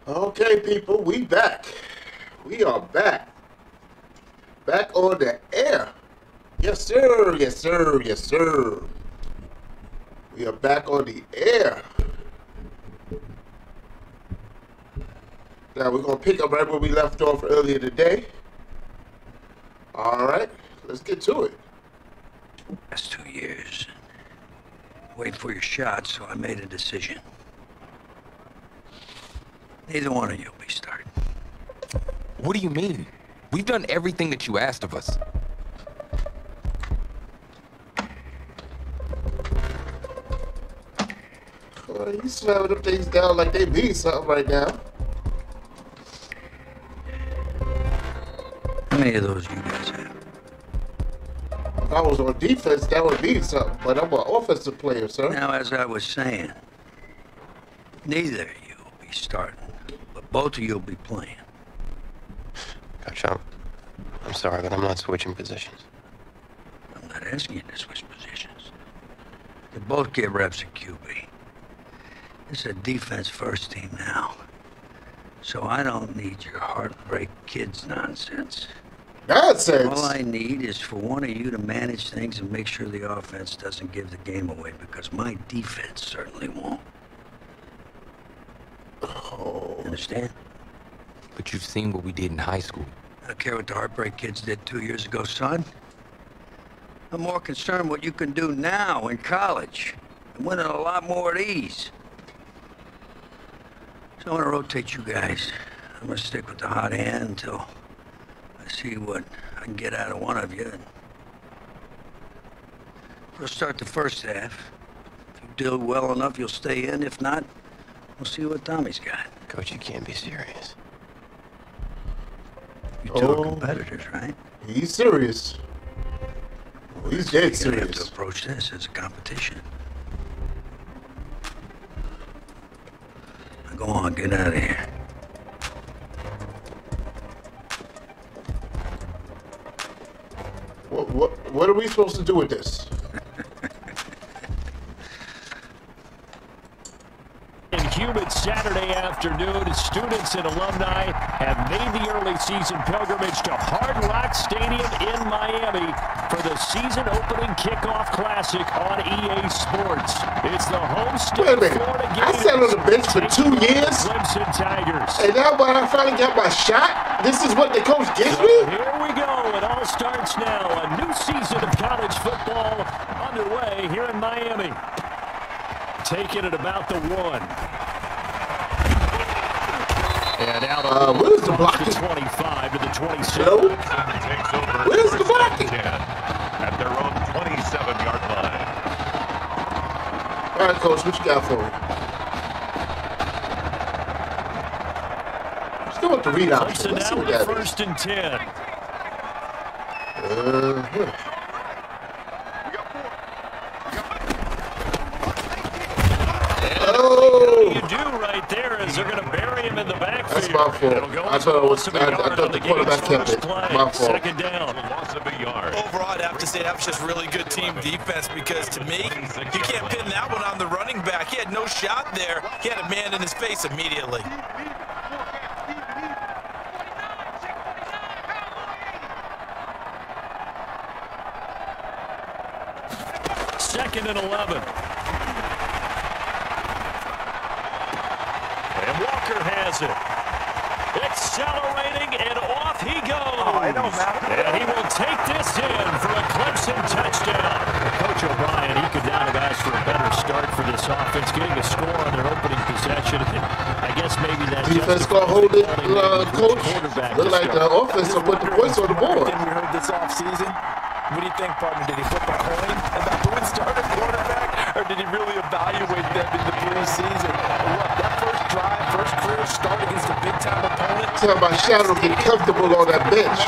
Okay, people, we back. We are back. Back on the air. Yes, sir. Yes, sir. Yes, sir. We are back on the air. Now, we're going to pick up right where we left off earlier today. All right. Let's get to it. Last 2 years. Wait for your shot, so I made a decision. Neither one of you will be starting. What do you mean? We've done everything that you asked of us. You slamming them things down like they mean something right now. How many of those you guys have? If I was on defense, that would mean something, but I'm an offensive player, sir. Now, as I was saying, neither of you will be starting, but both of you will be playing. Coach, I'm sorry, but I'm not switching positions. I'm not asking you to switch positions. You both get reps at QB. It's a defense-first team now, so I don't need your heartbreak kids nonsense. Nonsense? All I need is for one of you to manage things and make sure the offense doesn't give the game away, because my defense certainly won't. Oh. Understand? But you've seen what we did in high school. I don't care what the heartbreak kids did 2 years ago, son. I'm more concerned what you can do now in college and winning a lot more at ease. So I want to rotate you guys. I'm going to stick with the hot hand until I see what I can get out of one of you. We'll start the first half. If you do well enough, you'll stay in. If not, we'll see what Tommy's got. Coach, you can't be serious. You two are competitors, right? He's serious. He's dead You have to serious. approach this as a competition. Now go on, get out of here. What are we supposed to do with this? Humid Saturday afternoon, students and alumni have made the early season pilgrimage to Hard Rock Stadium in Miami for the season opening kickoff classic on EA Sports. It's the home state Florida game. I sat on the bench for 2 years, Clemson Tigers. and now when I finally got my shot, this is what the coach gives me? Here we go. It all starts now. A new season of college football underway here in Miami. Taking it about the 1. And out of where's the blocking? the 25 to the 27. Hello? Takes over Where's the blocking? 10 at their own 27-yard line. All right, coach, what you got for me? Still want the read option. Clemson Let's see now what with that first and 10. Oh! You do right there is they're going to bury him in the backfield. That's my fault. I thought the quarterback kept it. My fault. Second down. Loss of a yard. Overall, I'd have to say that was just really good team defense, because to me, you can't pin that one on the running back. He had no shot there. He had a man in his face immediately. Second and 11. And Walker has it. Accelerating, and off he goes. And he will take this in for a Clemson touchdown. Coach O'Brien, he could not have asked for a better start for this offense, getting a score on their opening possession. I guess maybe that defense gonna hold it, coach. Look like the offense will put the points on the board. Everything we heard this offseason, what do you think, partner? Did he flip a coin about who would start at quarterback, or did he really evaluate them in the preseason? Look, that first drive, first career start against a big-time opponent. Tell my shadow get comfortable on that bench.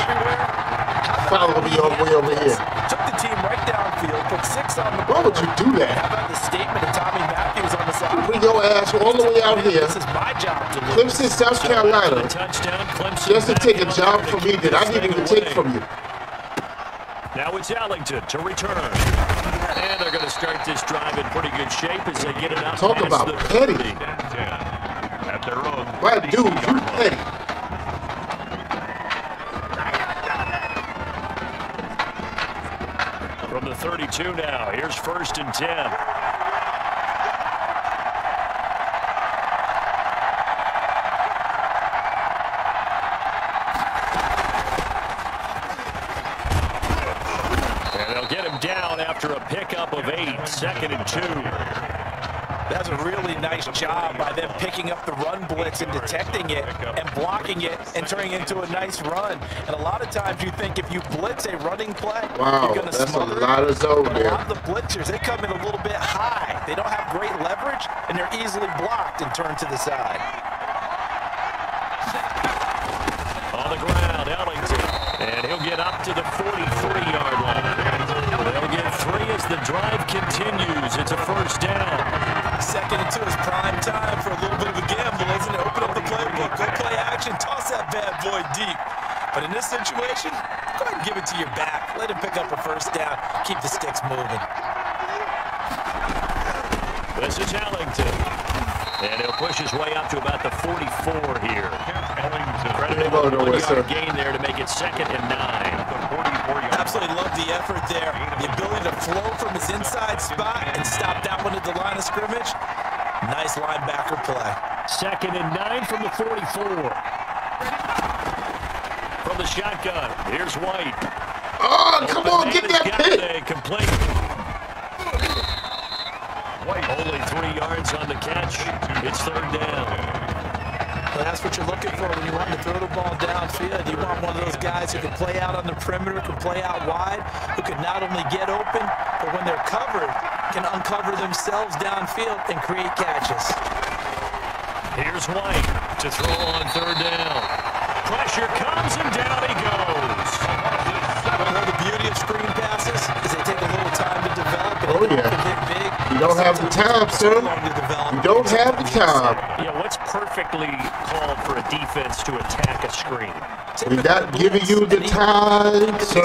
Follow me all the way over here. Took the team right downfield, put 6 on the Why board. would you do How that? about the statement of Tommy Matthews on the side? Bring your ass all the way out here, This is my job to lose. Clemson, South Carolina, touchdown, Clemson just to take a job from me that I didn't even take from you. Now it's Allington to return. And they're going to start this drive in pretty good shape as they get it out. Talk past about the petty. 30. At at their own. My dude, you petty. From the 32 now, here's 1st and 10. Get him down after a pickup of 8, 2nd and 2. That's a really nice job by them picking up the run blitz and detecting it and blocking it and turning it into a nice run. And a lot of times you think if you blitz a running play, Wow, you're going to that's smother a lot of zone it. there. A lot of the blitzers, they come in a little bit high. They don't have great leverage, and they're easily blocked and turned to the side. On the ground, Ellington. And he'll get up to the 43-yard line. They'll get 3 as the drive continues. It's a 1st down. 2nd and 2 is prime time for a little bit of a gamble, isn't it? Open up the playbook, go play action, toss that bad boy deep. But in this situation, go ahead and give it to your back. Let him pick up a 1st down. Keep the sticks moving. This is Ellington. And he'll push his way up to about the 44 here. Credited with a 1-yard gain there to make it 2nd and 9. Absolutely love the effort there. The ability to flow from his inside spot and stop that one at the line of scrimmage. Nice linebacker play. 2nd and 9 from the 44. From the shotgun, here's White. Oh, come on, get that pick. Complete. Only 3 yards on the catch. It's 3rd down. Well, that's what you're looking for when you want to throw the ball downfield. You want one of those guys who can play out on the perimeter, can play out wide, who can not only get open, but when they're covered, can uncover themselves downfield and create catches. Here's White to throw on 3rd down. Pressure comes and down he goes. Well, the beauty of screen passes is they take a little time to develop. And Oh, yeah. big. You don't have the time, sir. You don't have the time. Yeah, what's perfectly called for a defense to attack a screen? We're not giving you the time, sir.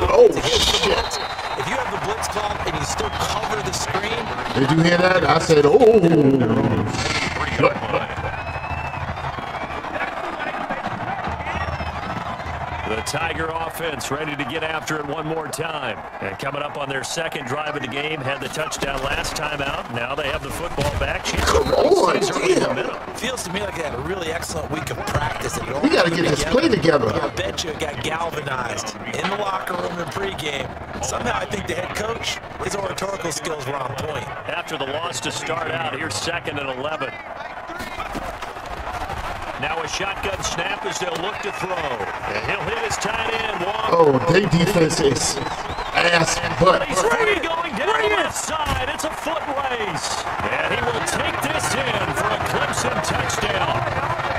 Oh, shit. If you have the blitz called and you still cover the screen. Did you hear that? I said, oh. The Tiger offense ready to get after it one more time. And coming up on their 2nd drive of the game, had the touchdown last time out. Now they have the football back. Come on, damn. Feels to me like they had a really excellent week of practice. We got to get this play together. I bet you it got galvanized in the locker room in pregame. Somehow I think the head coach, his oratorical skills were on point. After the loss to start out, here's 2nd and 11. Now a shotgun snap as they'll look to throw. And he'll hit his tight end. Oh, their defense is ass butt. He's free going down the left side. It's a foot race. And he will take this in for a Clemson touchdown.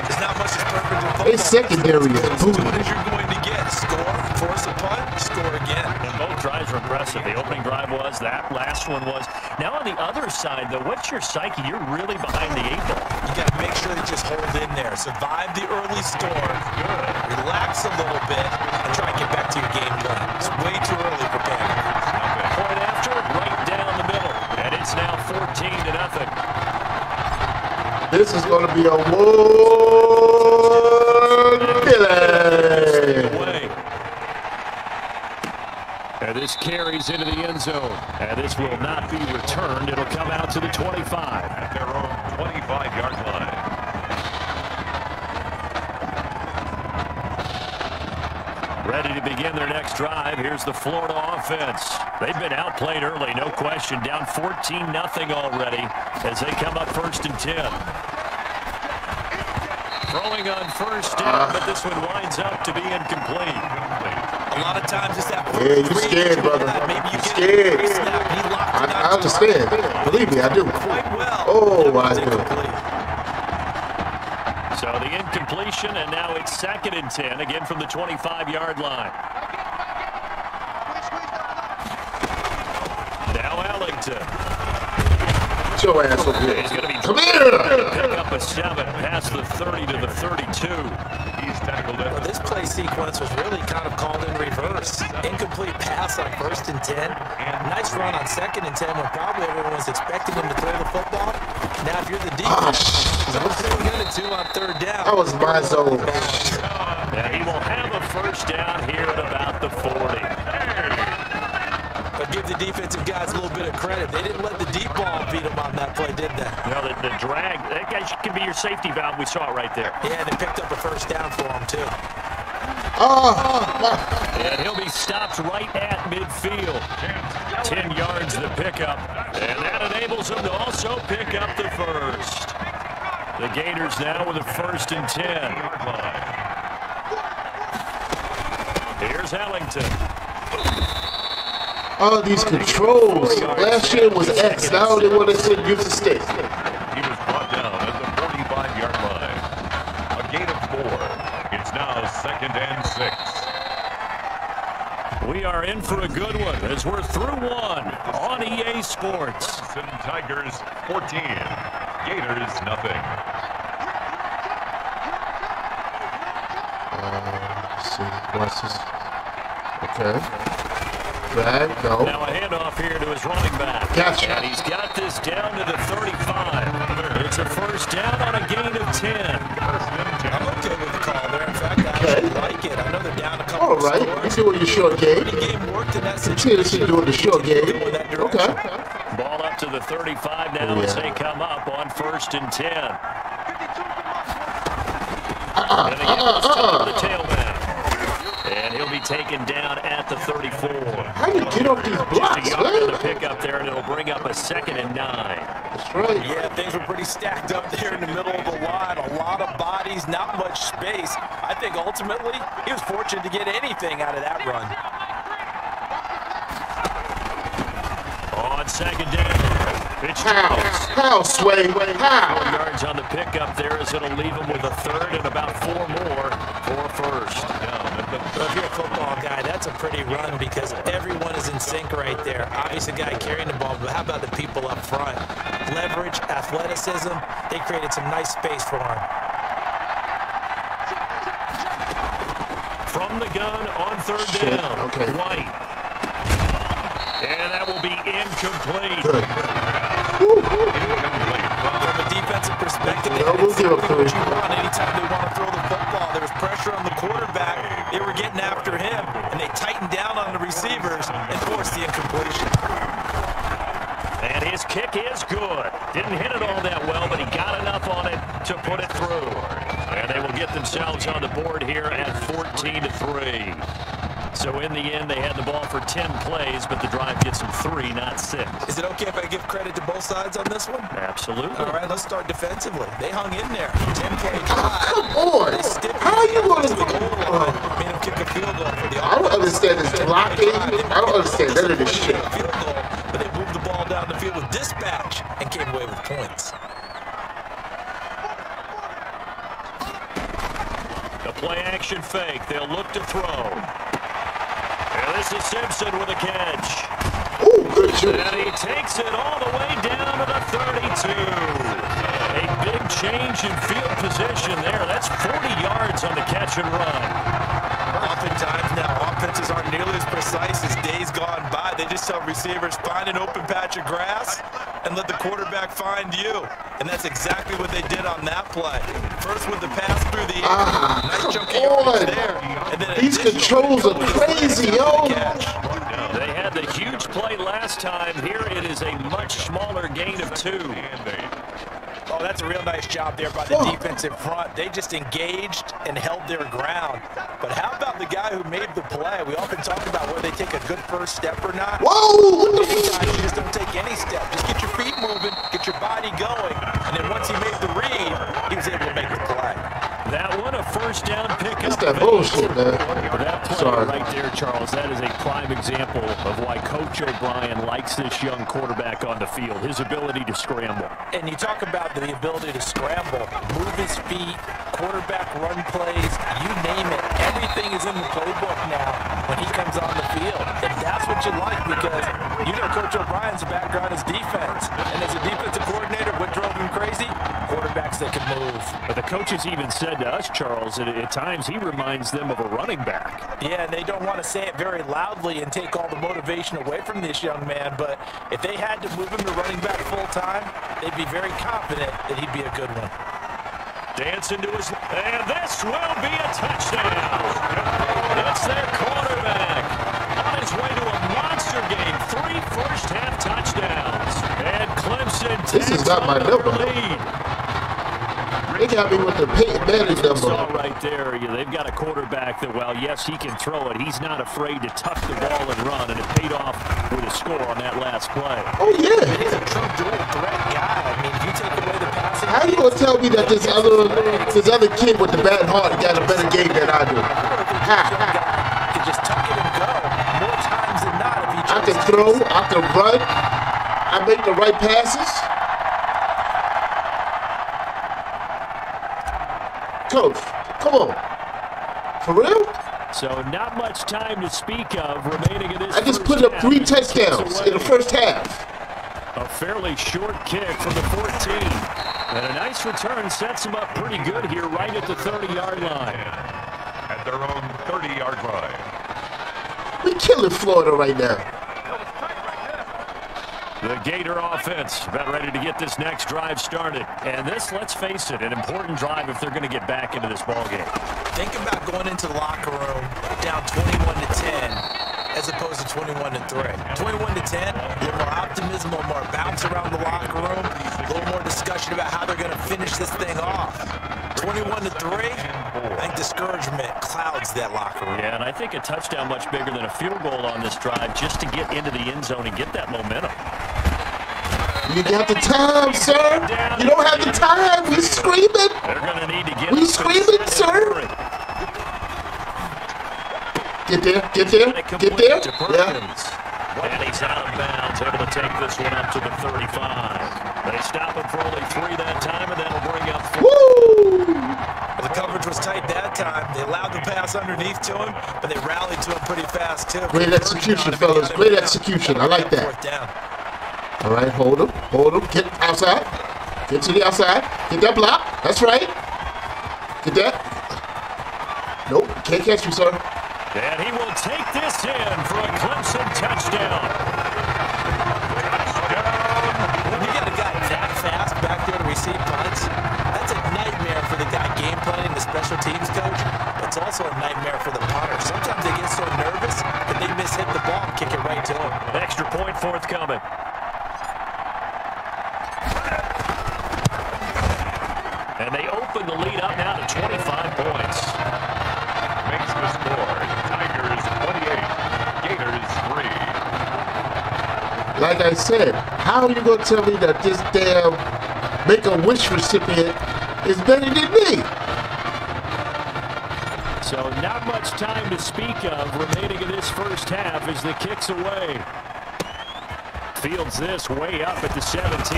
There's not much that's perfect in football. Their secondary is As booty. good as you're going to get. Score, force a punt, score again. And both drives were impressive. The opening drive was, that last one was. Now on the other side, though, what's your psyche? You're really behind the 8 ball. You got to make sure to just hold in there. Survive the early score. Relax a little bit and try and get back to your game plan. It's way too early for panic. Point after, right down the middle. And it's now 14-0. This is going to be a one delay. And this carries into the end zone. And this will not be returned. It'll come out to the 25. At their own 25-yard line. Ready to begin their next drive. Here's the Florida offense. They've been outplayed early, no question. Down 14-0 already as they come up 1st and 10. Throwing on 1st down, but this one winds up to be incomplete. A lot of times it's that Yeah, you're scared, brother. You're scared. I understand. Believe me, I do. Quite well. Oh, I do. So the incompletion, and now it's 2nd and 10, again from the 25-yard line. Now Ellington. Get your ass over here. He's going to be Come here. pick up a 7 past the 30 to the 32. He's tackled it. Well, this play sequence was really kind of called in reverse. Incomplete pass on 1st and 10. Nice run on 2nd and 10 when probably everyone was expecting him to throw the football. Now, if you're the defense, what are we going to do on third down? That was my zone. And he will have a first down here at about the 40. But give the defensive guys a little bit of credit. They didn't let the deep ball beat them on that play, did they? You know, the drag, that guy can be your safety valve. We saw it right there. Yeah, and they picked up a first down for him, too. And he'll be stopped right at midfield. 10 yards the pickup. And that enables him to also pick up the first. The Gators now with a 1st and 10. Here's Ellington. All these controls. Last year was X. Now they want to send youth to state. He was brought down at the 45-yard line. A gain of 4. It's now 2nd and 6. We are in for a good one as we're through one on EA Sports. Clemson Tigers 14. Gators nothing. Let's see. Watch this. Okay. Drag, no. Now a handoff here to his running back. Gotcha. And he's got this down to the 35. It's a first down on a gain of 10. I'm okay with the call there. In fact, I actually like it. I know they're down a couple All right. You see what your short game. game worked in that You see this is doing the short game. Okay. Ball up to the 35 now as they come up on 1st and 10. And again, it's top of the tailback. And he'll be taken down at the 34. How do you get off these blocks, Just a yard man? to pick up there, and it'll bring up a 2nd and 9. That's right. Yeah, things were pretty stacked up there in the middle of the line. A lot of bodies, not much space. I think ultimately he was fortunate to get anything out of that run. On 2nd down. Pitch to Mills. How, Sway? 4 How? yards on the pickup there as it'll leave him with a 3rd and about 4 more for a first. But if you're a football guy, that's a pretty run because everyone is in sync right there. Obviously, the guy carrying the ball, but how about the people up front? Leverage, athleticism, they created some nice space for him. From the gun on 3rd down. Okay. White. And that will be incomplete. From a defensive perspective, they had exactly what you want anytime they want to throw the football. There was pressure on the quarterback. They were getting after him, and they tightened down on the receivers and forced the incompletion. And his kick is good. Didn't hit it all that well, but he got enough on it to put it through. And they will get themselves on the board here at 14-3. So in the end, they had the ball for 10 plays, but the drive gets them 3, not 6. Is it okay if I give credit to both sides on this one? Absolutely. All right, let's start defensively. They hung in there. 10-play drive. Come on. How are you going to made him kick a field goal for the offense. I don't understand this blocking. I don't understand none of this shit. Field goal, but they moved the ball down the field with dispatch and came away with points. The play action fake. They'll look to throw. And this is Simpson with a catch. Ooh, good shot. And he takes it all the way down to the 32. A big change in field position there. That's 40 yards on the catch and run. Oftentimes now, offenses aren't nearly as precise as days gone by. They just tell receivers, find an open patch of grass and let the quarterback find you. And that's exactly what they did on that play. First with the pass through the air. Nice chunk of yardage there. And then these controls are crazy, yo. They had the huge play last time. Here it is a much smaller gain of 2. Oh, that's a real nice job there by the defensive front. They just engaged and held their ground. But how about the guy who made the play? We often talk about whether they take a good first step or not. Whoa! Many times you just don't take any step. Just get your feet moving, get your body going. And then once he made the read, he was able to make the play. That one, a first down pickup. That's that bullshit, man. That play Sorry. right there, Charles, that is a prime example of why Coach O'Brien likes this young quarterback on the field, his ability to scramble. And you talk about the ability to scramble, move his feet, quarterback run plays, you name it. Everything is in the playbook now when he comes on the field. And that's what you like because you know Coach O'Brien's background is defense. And as a defensive coordinator, what drove him crazy? Quarterbacks that can move. But the coaches even said to us, Charles, that at times he reminds them of a running back. Yeah, and they don't want to say it very loudly and take all the motivation away from this young man, but if they had to move him to running back full-time, they'd be very confident that he'd be a good one. Dancing to his, and this will be a touchdown. It's their quarterback on his way to a monster game. 3 first-half touchdowns, and Clemson This is not my number. lead. They got me with the Madden number. Right there, they've got a quarterback that, well, yes, he can throw it. He's not afraid to tuck the ball and run, and it paid off with a score on that last play. Oh, yeah. He's a true dual threat guy. I mean, if you take away the passing... How you going to tell me that this other kid with the bad heart got a better game than I do? Can just tuck it and go more times than not if he I can throw, I can run, I make the right passes. Coach, come on. For real? So not much time to speak of remaining in this. I just put up 3 touchdowns in the first half. A fairly short kick from the 14. And a nice return sets them up pretty good here right at the 30-yard line. At their own 30-yard line. We killing Florida right now. The Gator offense about ready to get this next drive started. And this, let's face it, an important drive if they're going to get back into this ballgame. Think about going into the locker room down 21-10 as opposed to 21-3. 21-10, a little more optimism, a little more bounce around the locker room, a little more discussion about how they're going to finish this thing off. 21-3, I think discouragement clouds that locker room. Yeah, and I think a touchdown much bigger than a field goal on this drive just to get into the end zone and get that momentum. You got the time, sir. You don't have the time. We screaming. They're going to need to get. We screaming, sir. Get there. Get there. Get there. Yeah. And he's out of bounds, able to take this one up to the 35. They stop him for only 3 that time, and that'll bring up 4. Woo! The coverage was tight that time. They allowed the pass underneath to him, but they rallied to him pretty fast, too. Great execution, fellas. Great execution. I like that. All right, hold him. Hold him. Get outside. Get to the outside. Get that block. That's right. Get that. Nope. Can't catch you, sir. And he will take this in for a Clemson touchdown. When you got a guy that fast back there to receive punts, that's a nightmare for the guy game planning, the special teams coach. It's also a nightmare for the punter. Sometimes they get so nervous that they miss hit the ball and kick it right to him. Extra point forthcoming. And they open the lead up now to 25 points. Makes the score. Tigers 28. Gators 3. Like I said, how are you going to tell me that this damn Make-A-Wish recipient is better than me? So not much time to speak of remaining in this first half as the kick's away. Fields this way up at the 17.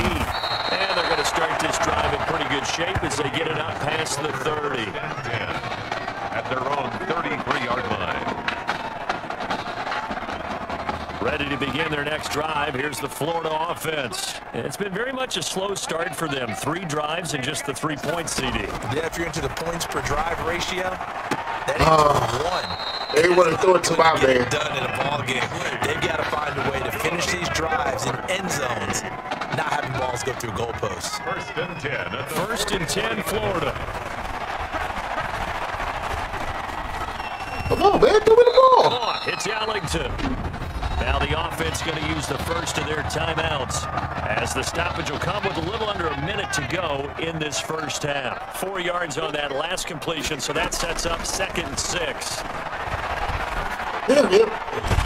And they're going to start this drive in pretty good shape as they get it up past the 30. At their own 33-yard line. Ready to begin their next drive. Here's the Florida offense. It's been very much a slow start for them. 3 drives and just the 3 points, CD. Yeah, if you're into the points per drive ratio, that equals 1. They want to throw it to my man. Done in a ball game. They've got to find a way to finish these drives in end zones, not having balls go through goalposts. First and 10. First and 10, Florida. Come on, man. Throw me the ball. Come on, it's Allington. Now the offense going to use the first of their timeouts as the stoppage will come with a little under a minute to go in this first half. 4 yards on that last completion, so that sets up 2nd and 6. Yeah.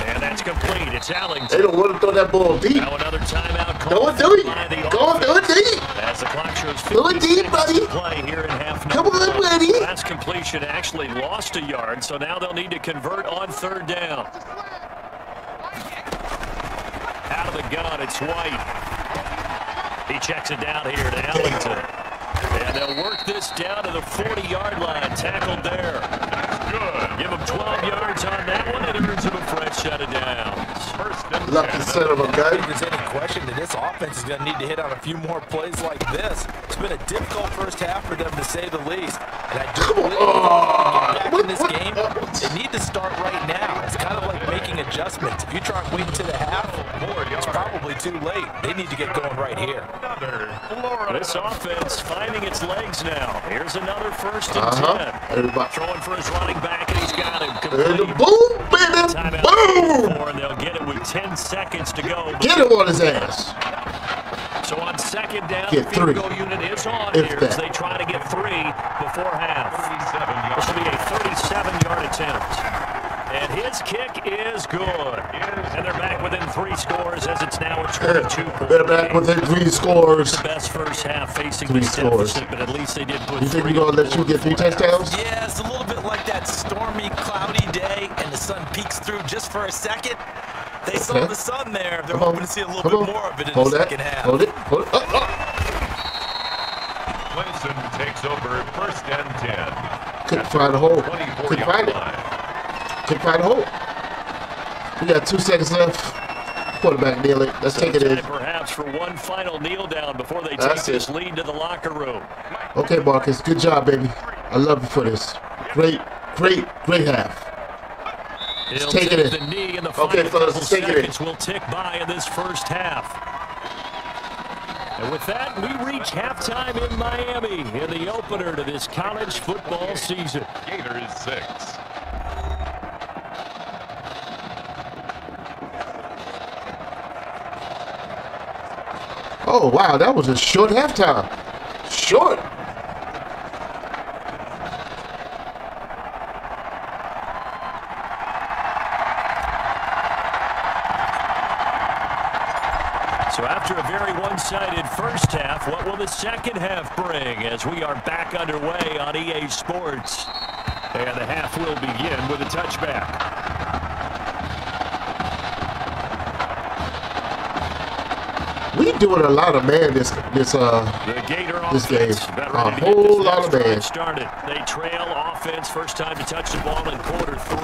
And that's complete. It's Allington. They don't want to throw that ball deep. Now another timeout Go call and do it. by the Go and do it deep. as the clock shows Do it 50 deep, seconds buddy. to play here in half Come number on, 1. buddy. Last completion actually lost a yard, so now they'll need to convert on 3rd down. Out of the gun, it's White. He checks it down here to Allington. And they'll work this down to the 40-yard line. Tackled there. Good. Give him 12 yards on that one, and it earns him a fresh set of downs. First and Lucky 10. son of a gun. If there's any question that this offense is going to need to hit on a few more plays like this. It's been a difficult first half for them, to say the least. And I do believe if they get back in this game, they need to start right now. It's kind of like making adjustments. If you try and wait until the half, it's probably too late. They need to get going right here. This offense finding its legs now. Here's another 1st and 10. Throwing for his running back, and he's got him complete. Boom, baby, boom! And they'll get it with 10 seconds to go. Get him on his ass. So on 2nd down, Get the field 3. goal unit is on If here that. as they try to get 3 before half. This will be a 37-yard attempt. And his kick is good. And they're back within 3 scores as it's now a 22-point. They're back within 3 scores. The best first half facing 3 this scores. deficit, but at least they did put You think 3 we're going to let you get 3 touchdowns? Yeah, it's a little bit like that stormy, cloudy day, and the sun peeks through just for a second. They saw the sun there. They're hoping to see a little bit more of it in the second half. Hold it. Hold it. Clemson takes over 1st and 10. Couldn't find a hole. Couldn't find it. Couldn't find a hole. We got 2 seconds left. Quarterback kneel it. Let's take it in. Perhaps for one final kneel down before they take this lead to the locker room. Okay, Marcus. Good job, baby. I love you for this. Great half. He'll take it in. The knee in the Okay, fellas, let's take it in. seconds will tick by in this first half. And with that, we reach halftime in Miami in the opener to this college football season. Gators 6. Oh, wow. That was a short halftime. Short. So after a very one-sided first half, what will the second half bring as we are back underway on EA Sports? And the half will begin with a touchback. We doing a lot of man this game. A whole lot of man. Started. They trail offense first time to touch the ball in quarter 3,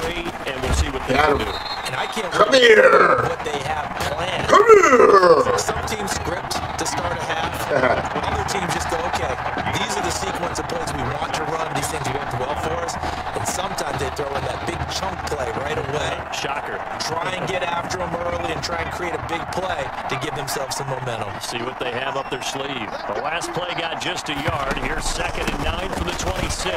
and we'll see what they can do. And I can't Come wait here. to see what they have planned. Come here. Some teams script to start a half. Other teams just go, okay, these are the sequence of plays we want to run. These things work well for us. And sometimes they throw in that big chunk play right away. Shocker. Try and get after them early and try and create a big play to give themselves some momentum. See what they have up their sleeve. The last play got just a yard. Here's 2nd and 9 from the 26.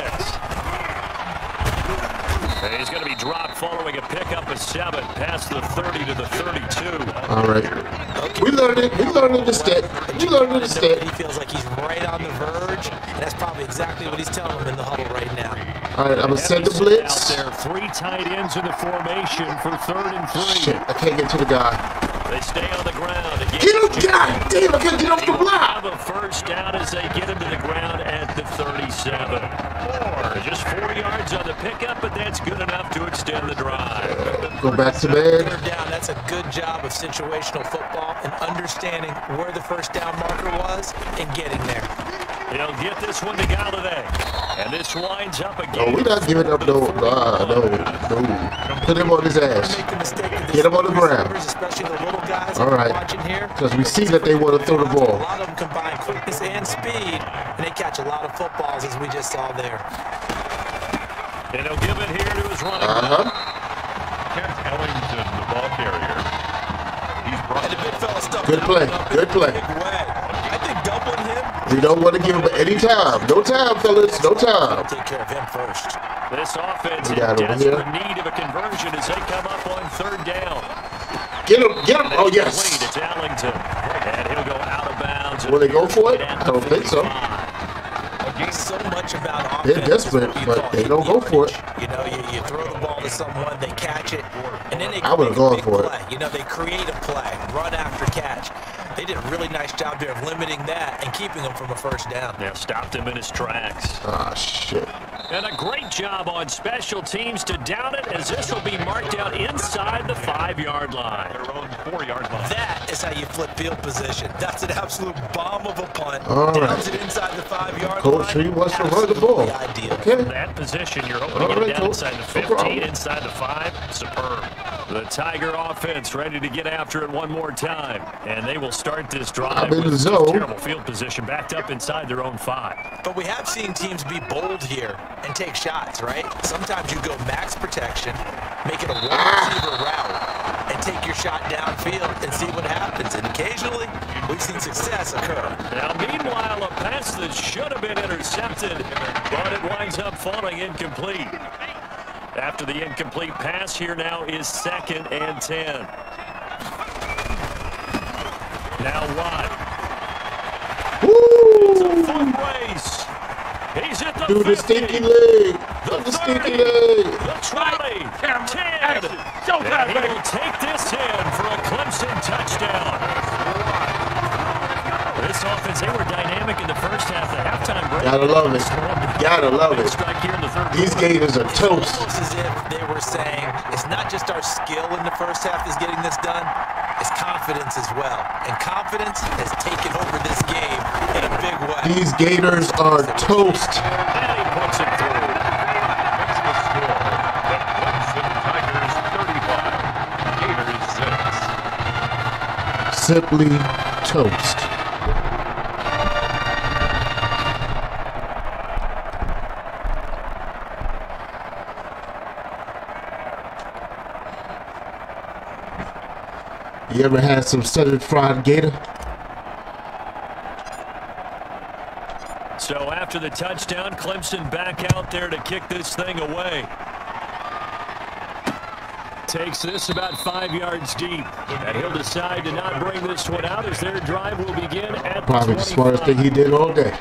And he's going to be dropped following a pickup of 7 past the 30 to the 32. All right. We learned it. We learned it to stick. We learned it to stick. He feels like he's right on the verge, and that's probably exactly what he's telling them in the huddle right now. All right, I'm going to send the blitz. There are 3 tight ends in the formation for 3rd and 3. Shit, I can't get to the guy. They stay on the ground. Get him, God damn, I can't get off the block. Have a first down as they get him to the ground at the 37. Just 4 yards on the pickup, but that's good enough to extend the drive. Go back to man. Down. That's a good job of situational football and understanding where the first down marker was and getting there. He'll get this one to Galladay. And this winds up again. No, we're not giving up no. Put him on his ass. Get him on the ground. Especially the little guys. All right. Because we see that they want to throw the ball. A lot of them combine quickness and speed, and they catch a lot of footballs, as we just saw there. And he'll give it here to his running back. Kent Ellington, the ball carrier. He's brought And the big fella stuck Good play. Good play. I think doubling him. We don't want to give him any time. No time, fellas. No time. Take care of him first. This offense We in got over desperate here. need of a conversion as they come up on 3rd down. Get him. Get him. Oh, yes. It's Ellington. And he'll go out of bounds. Will they go for it? I don't think so. So much about offense. They're desperate, but they don't go for it. You know, you throw the ball to someone, they catch it, and then they I would've gone for it. play. You know, they create a play, run after catch. They did a really nice job there of limiting that and keeping him from a first down. Yeah, stopped him in his tracks. Ah, shit. And a great job on special teams to down it, as this will be marked out inside the 5-yard line. their own 4-yard line. That is how you flip field position. That's an absolute bomb of a punt. All Downs right. it inside the 5-yard line. Coach, he wants to run the ball. Ideal. Okay. That position, you're hoping All to get right, it down Coach. inside the No 15, problem. inside the 5. Superb. The Tiger offense ready to get after it one more time. And they will start this drive in the with zone. terrible field position backed up inside their own 5. But we have seen teams be bold here and take shots, right? Sometimes you go max protection, make it a one-receiver route, and take your shot downfield and see what happens. And occasionally, we've seen success occur. Now, meanwhile, a pass that should have been intercepted, but it winds up falling incomplete. After the incomplete pass, here now is 2nd and 10. Now Watt. It's a foot race. He's at the 50. The stinky leg. The stinky 30. leg. The 20. 10. And he will take this in for a Clemson touchdown. This offense, they were dynamic in the first half. The halftime break. Gotta love it. Gotta love it. Strike here in the third These quarter. Gators are toast. Almost as if they were saying, it's not just our skill in the first half is getting this done, it's confidence as well. And confidence has taken over this game in a big way. These Gators are toast. And he puts it through. That's the score. The Clemson Tigers 35, Gators 6. Simply toast. You ever had some southern fried gator? So after the touchdown, Clemson back out there to kick this thing away. Takes this about 5 yards deep. And he'll decide to not bring this one out as their drive will begin at Probably the the smartest thing he did all day.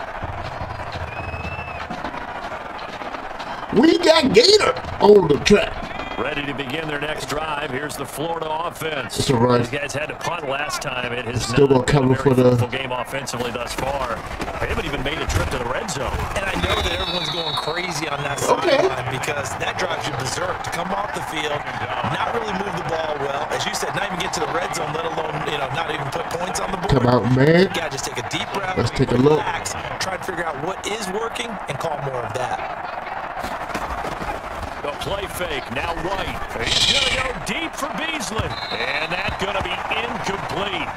We got Gator on the track. Ready to begin their next drive. Here's the Florida offense. It's all right. These guys had to punt last time. It has Still not gonna been a cover very for the- fruitful game offensively thus far. They haven't even made a trip to the red zone. And I know that everyone's going crazy on that Okay. sideline because that drives you berserk to come off the field, not really move the ball well. As you said, not even get to the red zone, let alone, not even put points on the board. Come out, man. You gotta just take a deep breath. Let's take a look. Relax, try to figure out what is working and call more of that. The play fake, now White. He's going to go deep for Beasley. And that's going to be incomplete.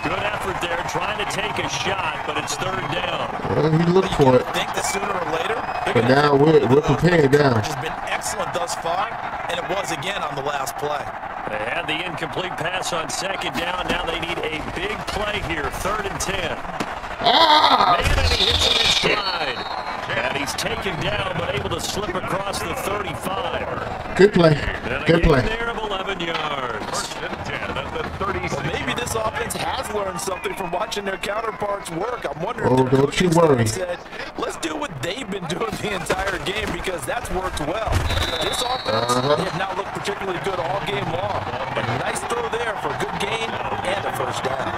Good effort there, trying to take a shot, but it's 3rd down. Well, he looked for it. I think that sooner or later, But now we're prepared now. Which has been excellent thus far, and it was again on the last play. They had the incomplete pass on 2nd down. Now they need a big play here, 3rd and 10. Ah! Man, and he hits it in stride. And he's taken down, but able to slip across the 35. Good play. And a Good gain play. there of 11 yards. 1st and 10 at the 36. Well, maybe this offense has learned something from watching their counterparts work. I'm wondering Oh, if their don't you coaching worry. staff said, let's do what they've been doing the entire game because that's worked well. This offense, they have not looked particularly good all game long. But a nice throw there for a good gain and a 1st down.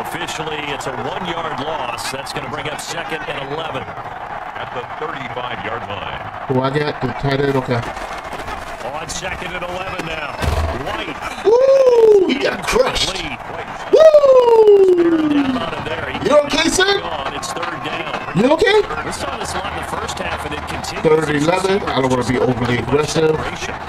Officially, it's a 1-yard loss. That's going to bring up 2nd and 11. At the 35-yard line. Oh, I got the tight end. Okay. On 2nd and 11 now. White. Woo! He got crushed. Lead. Woo! Down out of there. You okay, sir? Gone. It's 3rd down. You okay? We saw this a lot in the first half, and it continues. 3rd and 11. I don't want to be overly aggressive.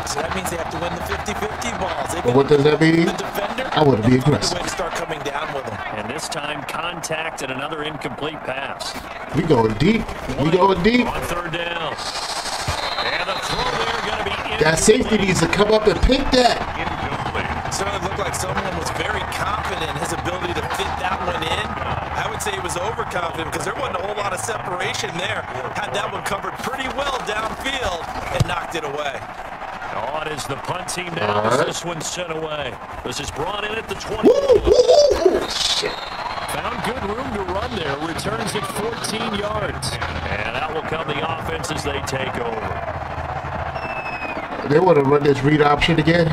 So that means they have to win the 50-50 balls. They've But what does that mean? the defender. I want to be That's the aggressive. way to start coming down with them. And this time, contact and another incomplete pass. We going deep. We going deep. On 3rd down. And the throw there going to be incomplete. That safety needs to come up and pick that. Incomplete. Certainly looked like someone was very confident in his ability to fit that one in. I would say he was overconfident because there wasn't a whole lot of separation there. Had that one covered pretty well downfield and knocked it away. On is the punt team now as this one's sent away. This is brought in at the 20. Found good room to run there. Returns it 14 yards. And out will come the offense as they take over. They want to run this read option again.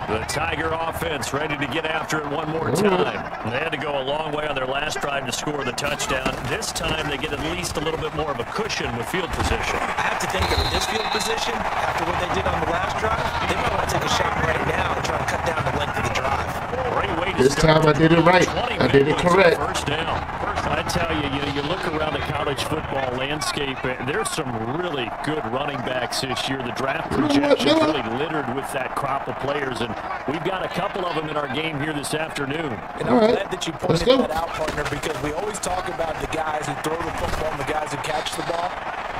The Tiger offense ready to get after it one more time. They had to go a long way on their last drive to score the touchdown. This time they get at least a little bit more of a cushion with field position. I have to think that with this field position, after what they did on the last drive, they might want to take a shot right now and try to cut down the length of the drive. Great way to This start. time I did it right. 20 I did it minutes, correct. First down. First, tell you, you look around the college football landscape, and there's some really good running backs this year. The draft projections really littered with that crop of players, and we've got a couple of them in our game here this afternoon. And I'm glad that you pointed that out, partner, because we always talk about the guys who throw the football and the guys who catch the ball,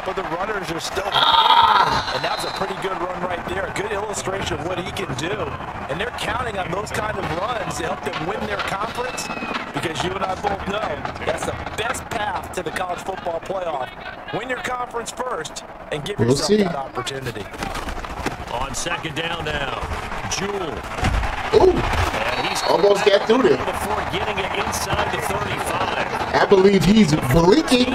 but the runners are still and that was a pretty good run right there, a good illustration of what he can do. And they're counting on those kind of runs to help them win their conference, because you and I both know that's the best path to the college football playoff. Win your conference first and give yourself that opportunity. On second down now, Jewell. Ooh, almost got through there. Before getting it inside the 35. I believe he's blinking.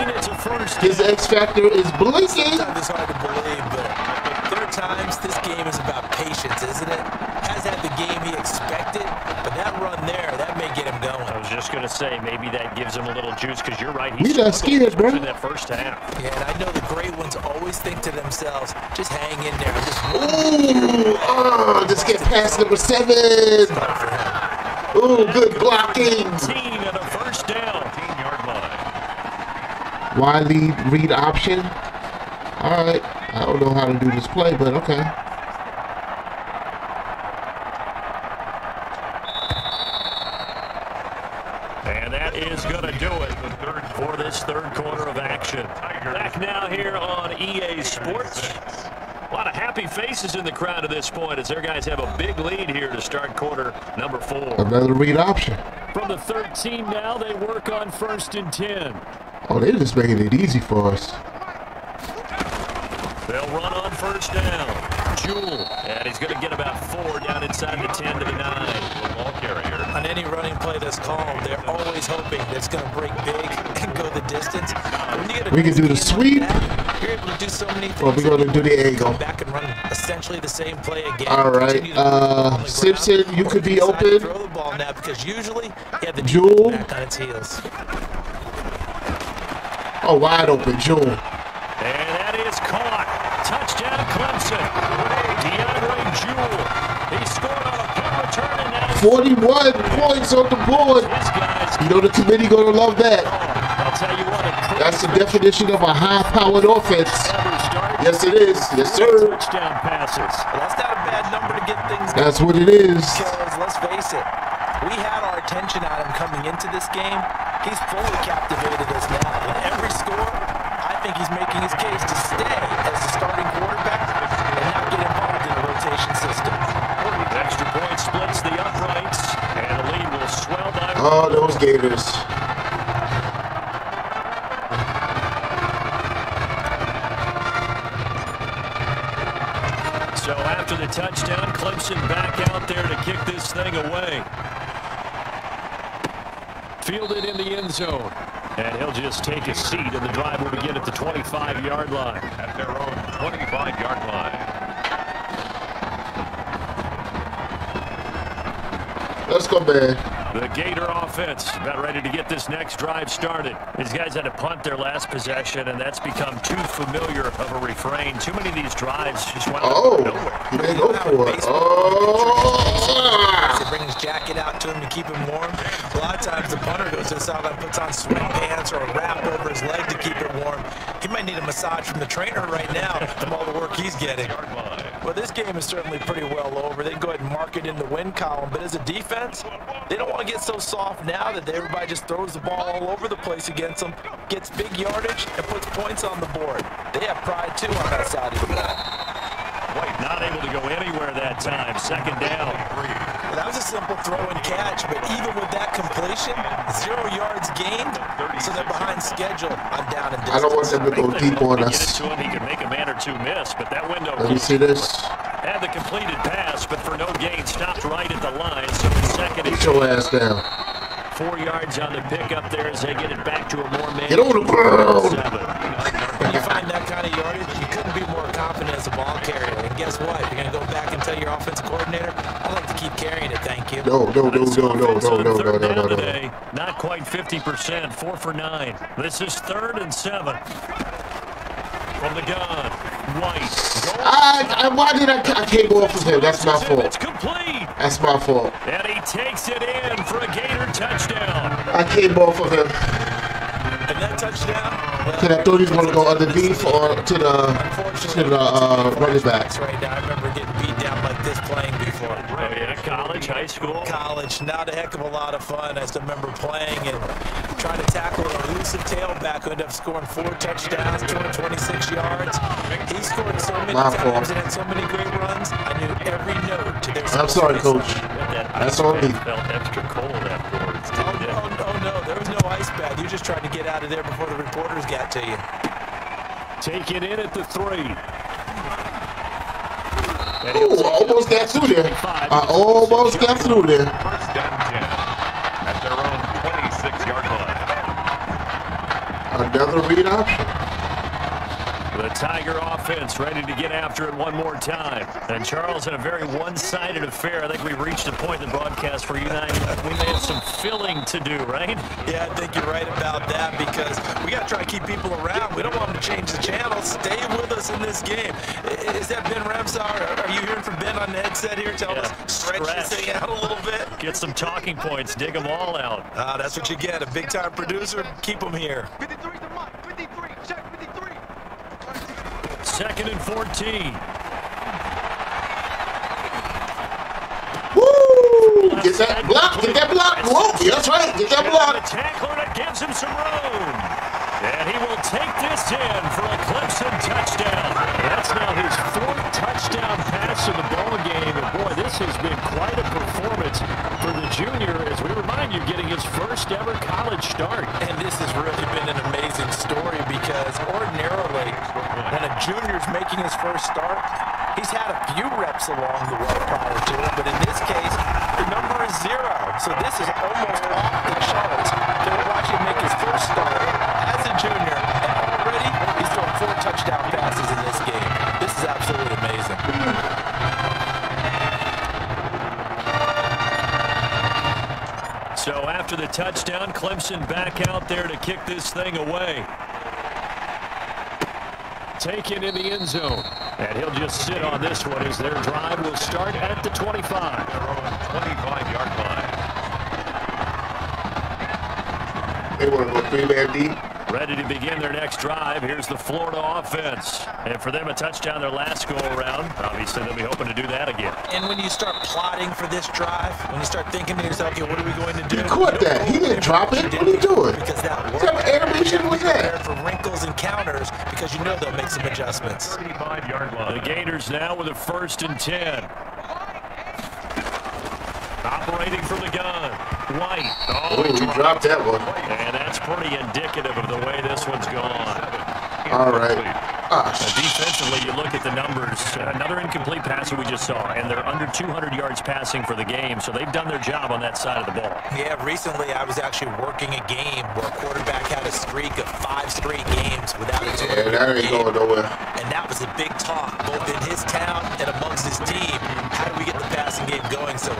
His X factor is blinking. Sometimes it's hard to believe, but there are times this game is about patience, isn't it? Has had the game he expected, but that run there, that may get him going. I was just going to say, maybe that gives him a little juice, because you're right. He's not scared, bro. In that first half. Yeah, and I know the great ones always think to themselves, just hang in there. Just get past number 7. Ooh, good blocking. 15 and a first down. 15-yard line. Wide read option. All right. I don't know how to do this play, but okay. And that is going to do it for this third quarter of action. Back now here on EA Sports. A lot of happy faces in the crowd at this point as their guys have a big lead here to start quarter number 4. Another read option. From the 13 now, they work on 1st and 10. Oh, they're just making it easy for us. They'll run on first down. Jewell, and he's going to get about 4 down inside the 10 to the 9. The ball carrier. On any running play that's called, they're always hoping that it's going to break big and go the distance. We can do the sweep. You're able to do so many things. Well, we're going to do the angle. Come back and run essentially the same play again. All right. Simpson, you could be open. Throw the ball now, because usually you have the Jewell back on its heels. Oh, wide open, Jewell. And that is caught. Touchdown, Clemson. DeAndre Jewell. He scored on a punt return, and now 41 points on the board. You know the committee gonna love that. I'll tell you what, that's the definition of a high-powered offense. Yes, it is. Yes, sir. Touchdown passes. Well, that's not a bad number to get things going. That's what it is. Because let's face it, we had our attention on him coming into this game. He's fully captivated us now. With every score, I think he's making his case to stay as the starting quarterback and not get involved in the rotation system. Extra point splits the uprights, and the lead will swell by. Oh, those Gators. So after the touchdown, Clemson back out there to kick this thing away. Fielded in the end zone. And he'll just take a seat, and the drive will begin at the 25-yard line. At their own 25-yard line. Let's go, man. The Gator offense about ready to get this next drive started. These guys had to punt their last possession, and that's become too familiar of a refrain. Too many of these drives just went nowhere. He didn't go for it. Oh! He brings his jacket out to him to keep him warm. A lot of times the punter goes to the sideline, puts on sweatpants or a wrap over his leg to keep it warm. He might need a massage from the trainer right now from all the work he's getting. Well, this game is certainly pretty well over. They can go ahead and mark it in the win column, but as a defense, they don't want to get so soft now that everybody just throws the ball all over the place against them, gets big yardage, and puts points on the board. They have pride, too, on that side of the ball. White not able to go anywhere that time. Second down. Well, that was a simple throw and catch, but even with that completion, 0 yards gained, so they're behind schedule on down and distance. I don't want them to go deep on us. He could make a man or two miss, but that window. Let me see this. Had the completed pass, but for no gain, stopped right at the line. So it's second. Get your ass down. 4 yards on the pickup there as they get it back to a more man. Get on the ground. When you find that kind of yardage, you couldn't be more confident as a ball carrier. And guess what? You're going to go back and tell your offensive coordinator, I'd like to keep carrying it, thank you. No. Not quite 50%, 4 for 9. This is 3rd and 7. From the gun, White. Why did I came off of him? That's my fault. It's complete. That's my fault. And he takes it in for a Gator touchdown. I came off of him. that touchdown. Can I throw these going to go underneath or to the running back? Right now, I remember getting beat down like this playing before. Oh, yeah, college, high school. College, not a heck of a lot of fun. I still remember playing and trying to tackle an elusive tailback who ended up scoring 4 touchdowns, 226 yards. He scored so many times and had so many great runs. I knew every note to their. I'm sorry, Coach. That's on me. Felt extra cold afterwards. Oh, no, there was no ice bath. You just tried to get out of there before the reporters got to you. Take it in at the 3. Ooh, I almost got through there. I almost got through there. First down 10 at their own 26-yard line. Another read option. The Tiger offense ready to get after it one more time. And Charles, in a very one-sided affair, I think we've reached a point in the broadcast where you and I, we may have some filling to do, right? Yeah, I think you're right about that because we got to try to keep people around. We don't want them to change the channel. Stay with us in this game. Is that Ben Ramsauer? Are you hearing from Ben on the headset here? Tell us, stretch this thing out a little bit. Get some talking points. Dig them all out. That's what you get. A big-time producer. Keep them here. 53 to Mike. 53. Check 53. 2nd and 14. Woo! Get that block. Get that block. Whoa, that's right. Get that block. The tackler that gives him some room. And he will take this in for a Clemson touchdown. That's now his 4th touchdown pass in the ball game. And boy, this has been quite a performance for the junior, as we remind you, getting his first ever college start. And this has really been an amazing story because ordinarily, when a junior's making his first start, he's had a few reps along the way prior to it, but in this case, the number is 0. So this is almost off the charts to watch him make his first start as a junior, and already he's thrown 4 touchdown passes in this game. This is absolutely amazing. So after the touchdown, Clemson back out there to kick this thing away. Taken in the end zone. And he'll just sit on this one as their drive will start at the 25. Their own 25-yard line. They want to go 3-man deep. Ready to begin their next drive. Here's the Florida offense. And for them, a touchdown their last go-around. Obviously, they'll be hoping to do that again. And when you start plotting for this drive, when you start thinking to yourself, okay, what are we going to do? You caught that. He didn't drop it. What are you doing? Because that What type of animation was that? for wrinkles and counters because you know they'll make some adjustments. 35-yard line. The Gators now with a 1st and 10. Operating from the gun. White. Oh, he dropped that one. And that's pretty indicative of the way this one's gone. All right. Defensively, you look at the numbers. Another incomplete pass that we just saw, and they're under 200 yards passing for the game, so they've done their job on that side of the ball. Yeah, recently I was actually working a game where a quarterback had a streak of 5 straight games without a 200 Yeah, that ain't going nowhere. And that was a big talk, both in his town and amongst his team. How do we get the passing game going? So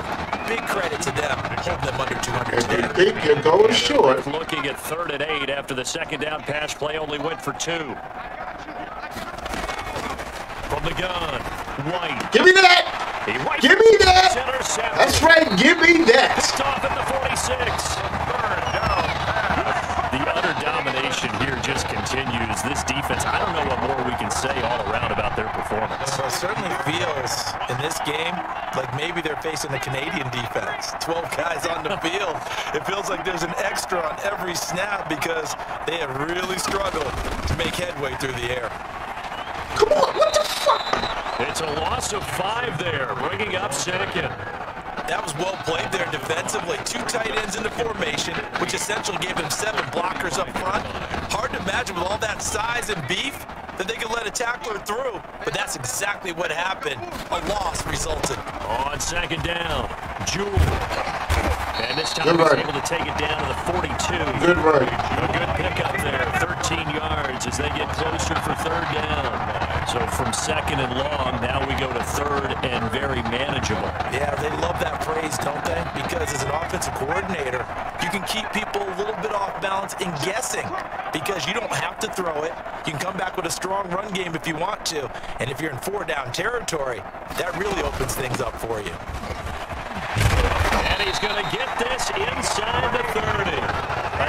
big credit to them, holding them under 200 If you today. think you're going short, Looking at 3rd and 8 after the second down pass play only went for 2. From the gun, White. give me that. He wipes Give me that. intercepted. That's right. Give me that. Picked off at the 46. The utter domination here just continues. This defense, I don't know what more we can say all around about their performance. Well, it certainly feels in this game like maybe they're facing the Canadian defense. 12 guys on the field. It feels like there's an extra on every snap because they have really struggled to make headway through the air. Come on. What the fuck? It's a loss of 5 there, bringing up 2nd. That was well played there defensively. 2 tight ends in the formation, which essentially gave him 7 blockers up front. Hard to imagine with all that size and beef that they could let a tackler through, but that's exactly what happened. A loss resulted. On 2nd down, Jewell. And this time he's able to take it down to the 42. Good run. A good pickup there, 13 yards as they get closer for 3rd down. So from 2nd and long, now we go to 3rd and very manageable. Yeah, they love that phrase, don't they? Because as an offensive coordinator, you can keep people a little bit off balance and guessing because you don't have to throw it. You can come back with a strong run game if you want to. And if you're in 4-down territory, that really opens things up for you. And he's going to get this inside the 30.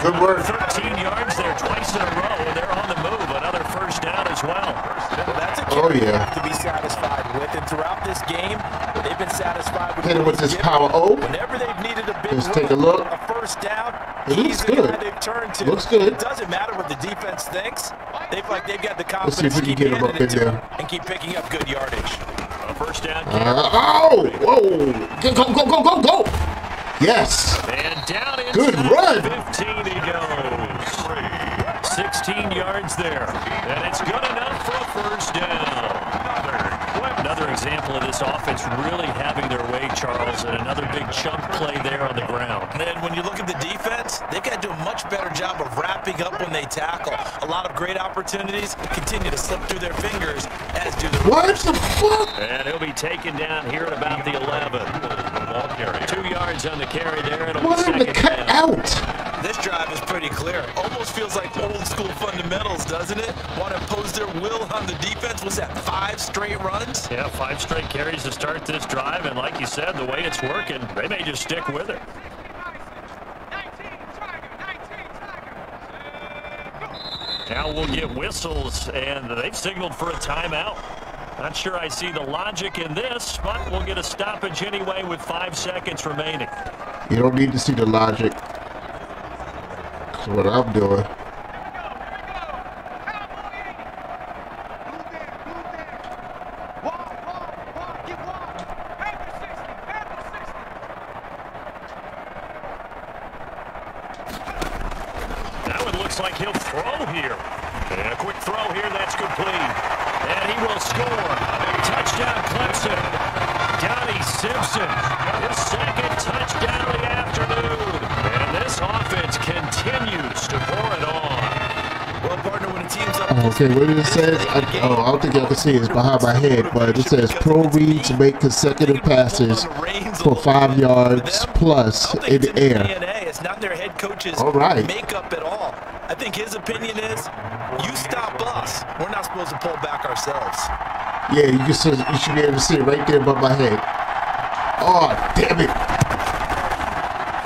Good work. 13 yards there, twice yeah. To be satisfied with, and throughout this game, they've been satisfied with. Hit him with this power O. Whenever they've needed a big Let's run, take a look. a first down, It looks he's the good. guy they've turned to. Looks good. It doesn't matter what the defense thinks. They've got the Let's see if confidence we to can keep get him up handing in it to there. him and keep picking up good yardage. A first down. Oh! Whoa! Go! Yes! And down inside Good run. 15 he goes. 16 yards there. And it's good enough for a first down. Another example of this offense really having their way, Charles, and another big chunk play there on the ground. And when you look at the defense, they've got to do a much better job of wrapping up when they tackle. A lot of great opportunities continue to slip through their fingers, as do the What the fuck? And he'll be taken down here at about the 11. 2 yards on the carry there. It'll What be in the second cut down. out? This drive is pretty clear. Almost feels like old school fundamentals, doesn't it? Want to impose their will on the defense. Was that 5 straight runs? Yeah, 5 straight carries to start this drive, and like you said, the way it's working, they may just stick with it. Now we'll get whistles, and they've signaled for a timeout. Not sure I see the logic in this, but we'll get a stoppage anyway with 5 seconds remaining. You don't need to see the logic. That's what I'm doing. Now it looks like he'll throw here. And a quick throw here, that's complete. And he will score. Touchdown, Clemson. Donnie Simpson, his second touchdown of the afternoon. And this offense continues to pour it on. Well, partner, when a team's up... Okay, what did it say? I don't think y'all can see it. It's behind my head, but it says pro reads make consecutive passes for 5 yards plus in the air. It's not their head coach's All right. makeup at all. I think his opinion is, you stop us. We're not supposed to pull back ourselves. Yeah, you should be able to see it right there above my head. Oh, damn it.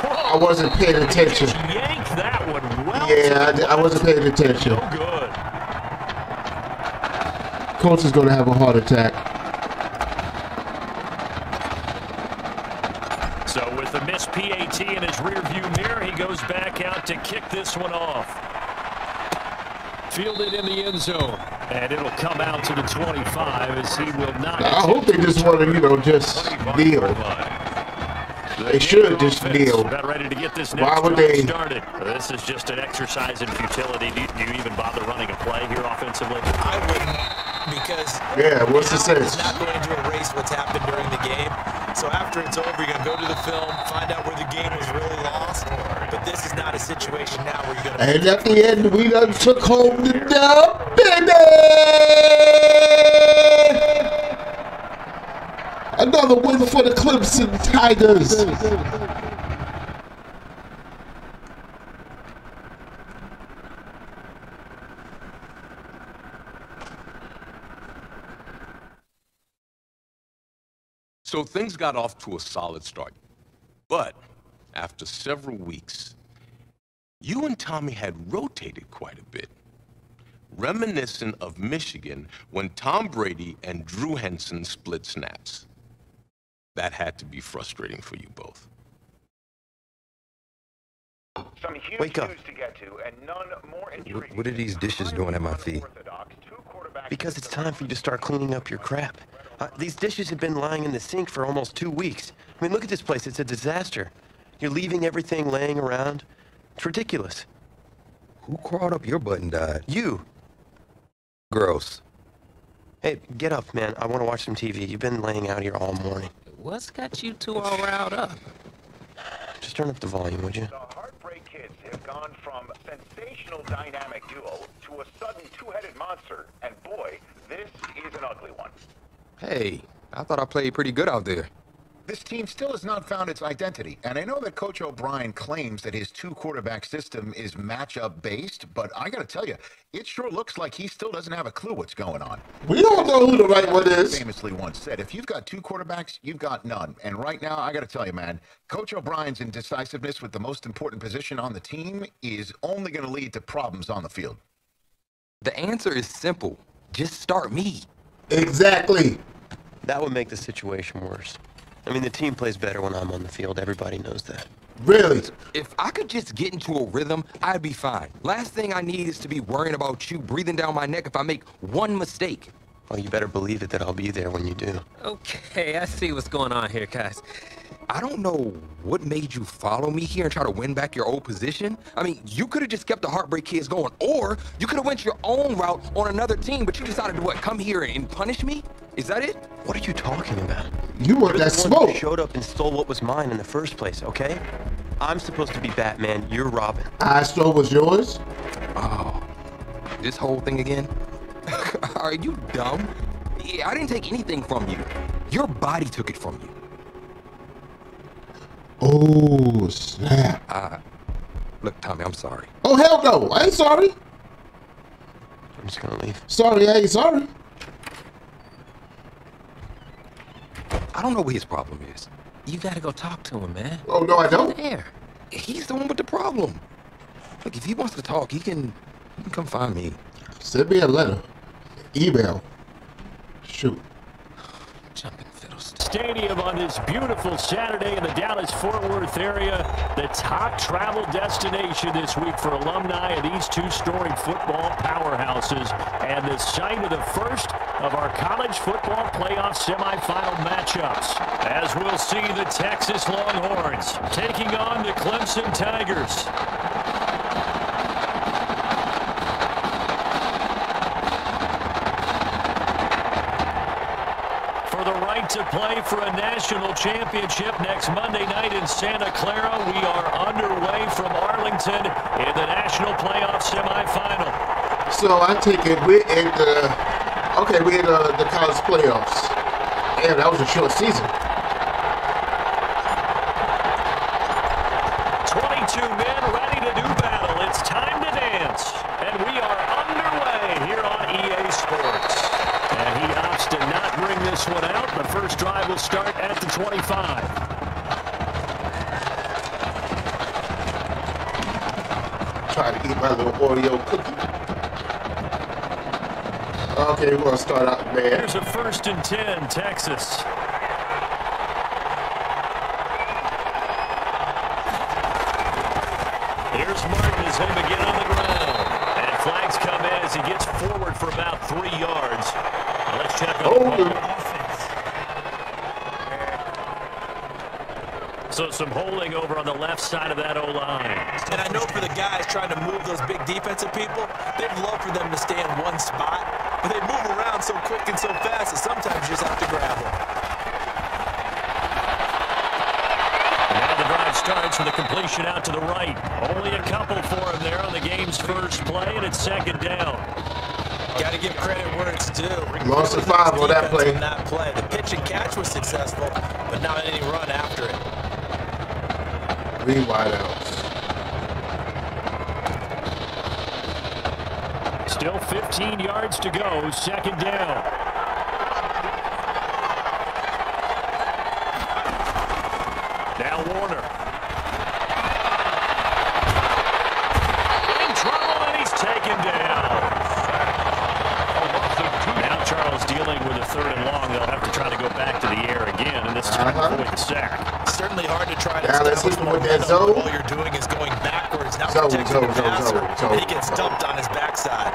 I wasn't paying attention. Yanked that one well. Yeah, I wasn't paying attention. No good. Coach is going to have a heart attack. So with the missed PAT in his rearview mirror, he goes back out to kick this one off. Fielded in the end zone. And it'll come out to the 25 as he will not. I hope they just want to, just kneel. They should just kneel. About ready to get this next Why would drive they? started. This is just an exercise in futility. Do you even bother running a play here offensively? I wouldn't, because Yeah, what's the sense? it's not going to erase what's happened during the game. So after it's over, you're going to go to the film, find out where the game was really lost. But this is not a situation now where you're going to... And at the end, we done took home the dub, baby! Another win for the Clemson Tigers. So things got off to a solid start. But after several weeks, you and Tommy had rotated quite a bit. Reminiscent of Michigan when Tom Brady and Drew Henson split snaps. That had to be frustrating for you both. Some huge Wake up. news to get to, and none more intriguing. What are these dishes doing at my feet? Because it's time for you to start cleaning up your crap. These dishes have been lying in the sink for almost 2 weeks. I mean, look at this place. It's a disaster. You're leaving everything laying around. It's ridiculous. Who crawled up your butt and died? You. Gross. Hey, get up, man. I want to watch some TV. You've been laying out here all morning. What's got you two all riled up? Just turn up the volume, would you? The Heartbreak Kids have gone from sensational dynamic duo to a sudden two-headed monster, and boy, this is an ugly one. Hey, I thought I played pretty good out there. This team still has not found its identity, and I know that Coach O'Brien claims that his two-quarterback system is matchup-based, but I got to tell you, it sure looks like he still doesn't have a clue what's going on. We don't know who the right one is. Famously once said, if you've got two quarterbacks, you've got none. And right now, I got to tell you, man, Coach O'Brien's indecisiveness with the most important position on the team is only going to lead to problems on the field. The answer is simple. Just start me. Exactly. That would make the situation worse. I mean, the team plays better when I'm on the field. Everybody knows that. Really? If I could just get into a rhythm, I'd be fine. Last thing I need is to be worrying about you breathing down my neck if I make one mistake. Well, you better believe it that I'll be there when you do. Okay, I see what's going on here, guys. I don't know what made you follow me here and try to win back your old position. I mean, you could have just kept the Heartbreak Kids going, or you could have went your own route on another team, but you decided to what, come here and punish me? Is that it? What are you talking about? You want that You're the one who smoke. showed up and stole what was mine in the first place, okay? I'm supposed to be Batman, you're Robin. I stole was yours. Oh, this whole thing again? Are you dumb? I didn't take anything from you. Your body took it from you. Oh, snap. Look, Tommy, I'm sorry. Oh, hell no. I ain't sorry. I'm just gonna leave. Sorry, I ain't sorry. I don't know what his problem is. You gotta go talk to him, man. Oh, no, I don't. There. He's the one with the problem. Look, if he wants to talk, he can come find me. Send me a letter. Email. Shoot. Jumping fiddles. Stadium on this beautiful Saturday in the Dallas-Fort Worth area. The top travel destination this week for alumni of these two storied football powerhouses. And the site of the first of our college football playoff semifinal matchups. As we'll see the Texas Longhorns taking on the Clemson Tigers. To play for a national championship next Monday night in Santa Clara. We are underway from Arlington in the national playoff semifinal. So I take it we're in the college playoffs. Damn, that was a short season. 22 men ready to do battle. It's time to dance. And we are underway here on EA Sports. And he opts to not bring this one out. The first drive will start at the 25. Trying to eat my little Oreo cookie. Okay, we're going to start out there. Here's a 1st and 10, Texas. Here's Martin as him again on the ground. And flags come in as he gets forward for about 3 yards. Now let's check on the offense. So some holding over on the left side of that O-line. And I know for the guys trying to move those big defensive people, they'd love for them to stay in one spot, but they move around so quick and so fast that sometimes you just have to grab them. Now the drive starts with a completion out to the right. Only a couple for him there on the game's first play, and it's 2nd down. Got to give credit where it's due. Lost to 5 on that play. The pitch and catch was successful, but not any run after it. 3 wideouts. Still 15 yards to go, 2nd down. Now Warner. In trouble, and he's taken down. Now Charles dealing with a 3rd and long. They'll have to try to go back to the air again, and this time avoid the sack. Certainly hard to try to establish momentum. All you're doing is going backwards, not protecting the passer, and he gets dumped on his backside.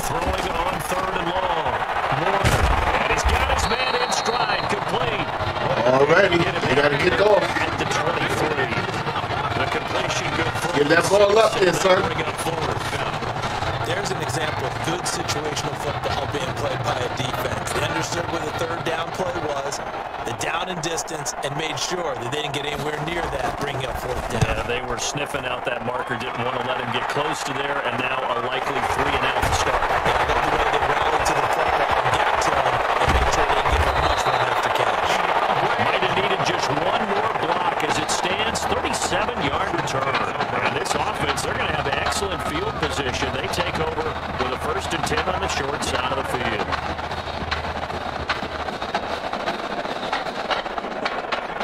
Throwing on 3rd and long. Warner, and he's got his man in stride, complete. Alrighty, they got to get going. At the 23. The completion good for Get that ball up there, son. Bring it up forward. There's an example of good situational football being played by a defense. They understood where the 3rd down play was, the down and distance, and made sure that they didn't get anywhere near that, bringing up 4th down. Yeah, they were sniffing out that marker, didn't want to let him get close to there, and now a likely 3 and out to start. Yeah, I love the way they rallied to the football and got to him and made sure they didn't give him much run after catch. Might have needed just one more block as it stands, 37-yard return. And this offense, they're going to have excellent field position. They take over with a 1st and 10 on the short side of the field.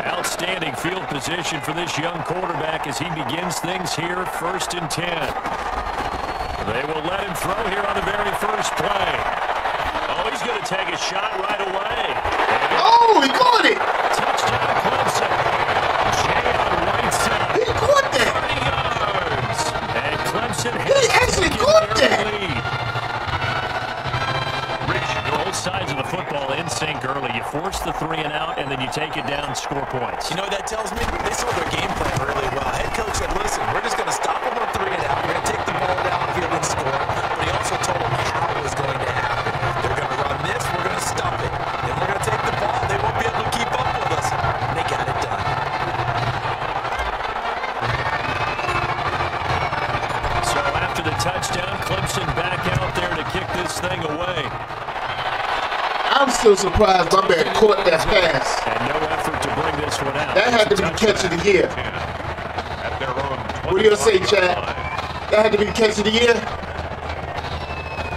Outstanding field position for this young quarterback as he begins things here, 1st and 10. They will let him throw here on the very first play. Oh, he's going to take a shot right away. Oh, he caught it. Touchdown, Clemson. Jay on right side. He caught that. 30 yards. And Clemson He actually caught that. lead. Both sides of the football in sync early. You force the 3 and out, and then you take it down, score points. You know what that tells me? They saw their game plan really well. Head coach said, listen, we're just going to stop them on 3 and out. We're going to take the ball downfield and score. But he also told them how it was going to happen. They're going to run this. We're going to stop it. Then we're going to take the ball. They won't be able to keep up with us. And they got it done. So after the touchdown, Clemson back out there to kick this thing away. I'm still surprised my man caught that pass. And no effort to bring this one out. That had to be catch of the year. What are you going to say, Chad? That had to be the catch of the year?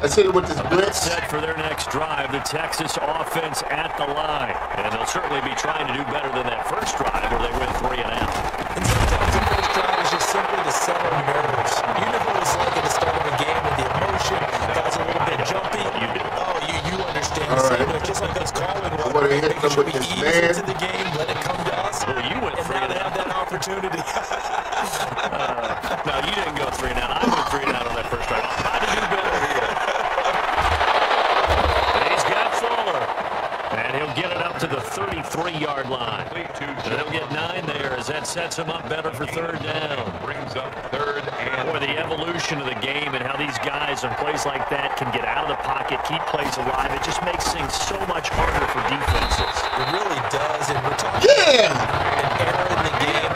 Let's hit it with this blitz. Set for their next drive, the Texas offense at the line. And they'll certainly be trying to do better than that first drive where they went 3 and out. And sometimes the first drive is just simply to settle nerves. You know what it's like at the start of a game with the emotion. Guys a little bit jumpy. Oh, you understand. All right. It's just like us calling one. I'm going to hit Making them sure with we this ease man. into the game, let it come to us. Well, you went and 3 now and they out. have that opportunity. No, you didn't go 3 and out. I went 3 and out on that first drive. I'll try to do better here. And he's got Fuller. And he'll get it up to the 33-yard line. And he'll get 9 there as that sets him up better for 3rd down. Brings up 3rd and... Boy, the evolution of the game and how these guys on plays like that can get out of the pocket, keep plays alive, it just makes things so much harder for defenses. It really does. And we're talking about an era in the game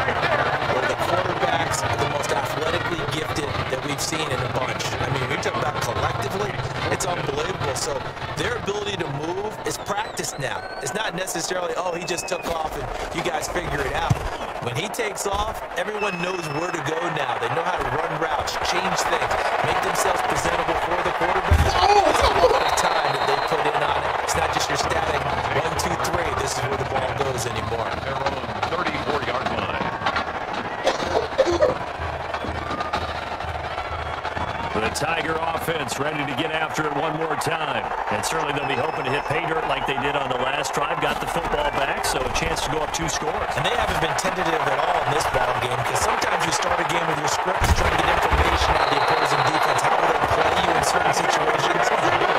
where the quarterbacks are the most athletically gifted that we've seen in a bunch. I mean, we talk about collectively, it's unbelievable. So their ability to move is practiced now. It's not necessarily, oh, he just took off and you guys figure it out. When he takes off, everyone knows where to go now. They know how to run routes, change things, make themselves presentable for the quarterback. It's a lot of time that they put in on it. It's not just your static 1, 2, 3. This is where the ball goes anymore. They're on 34-yard line. The Tiger offense ready to get after it one more time. And certainly they'll be hoping to hit pay dirt like they did on the last drive. Got the football back, so a chance to go up 2 scores. And they haven't been tentative at all in this ball game because sometimes you start a game with your scripts trying to get information out of the opposing defense. How will they play you in certain situations?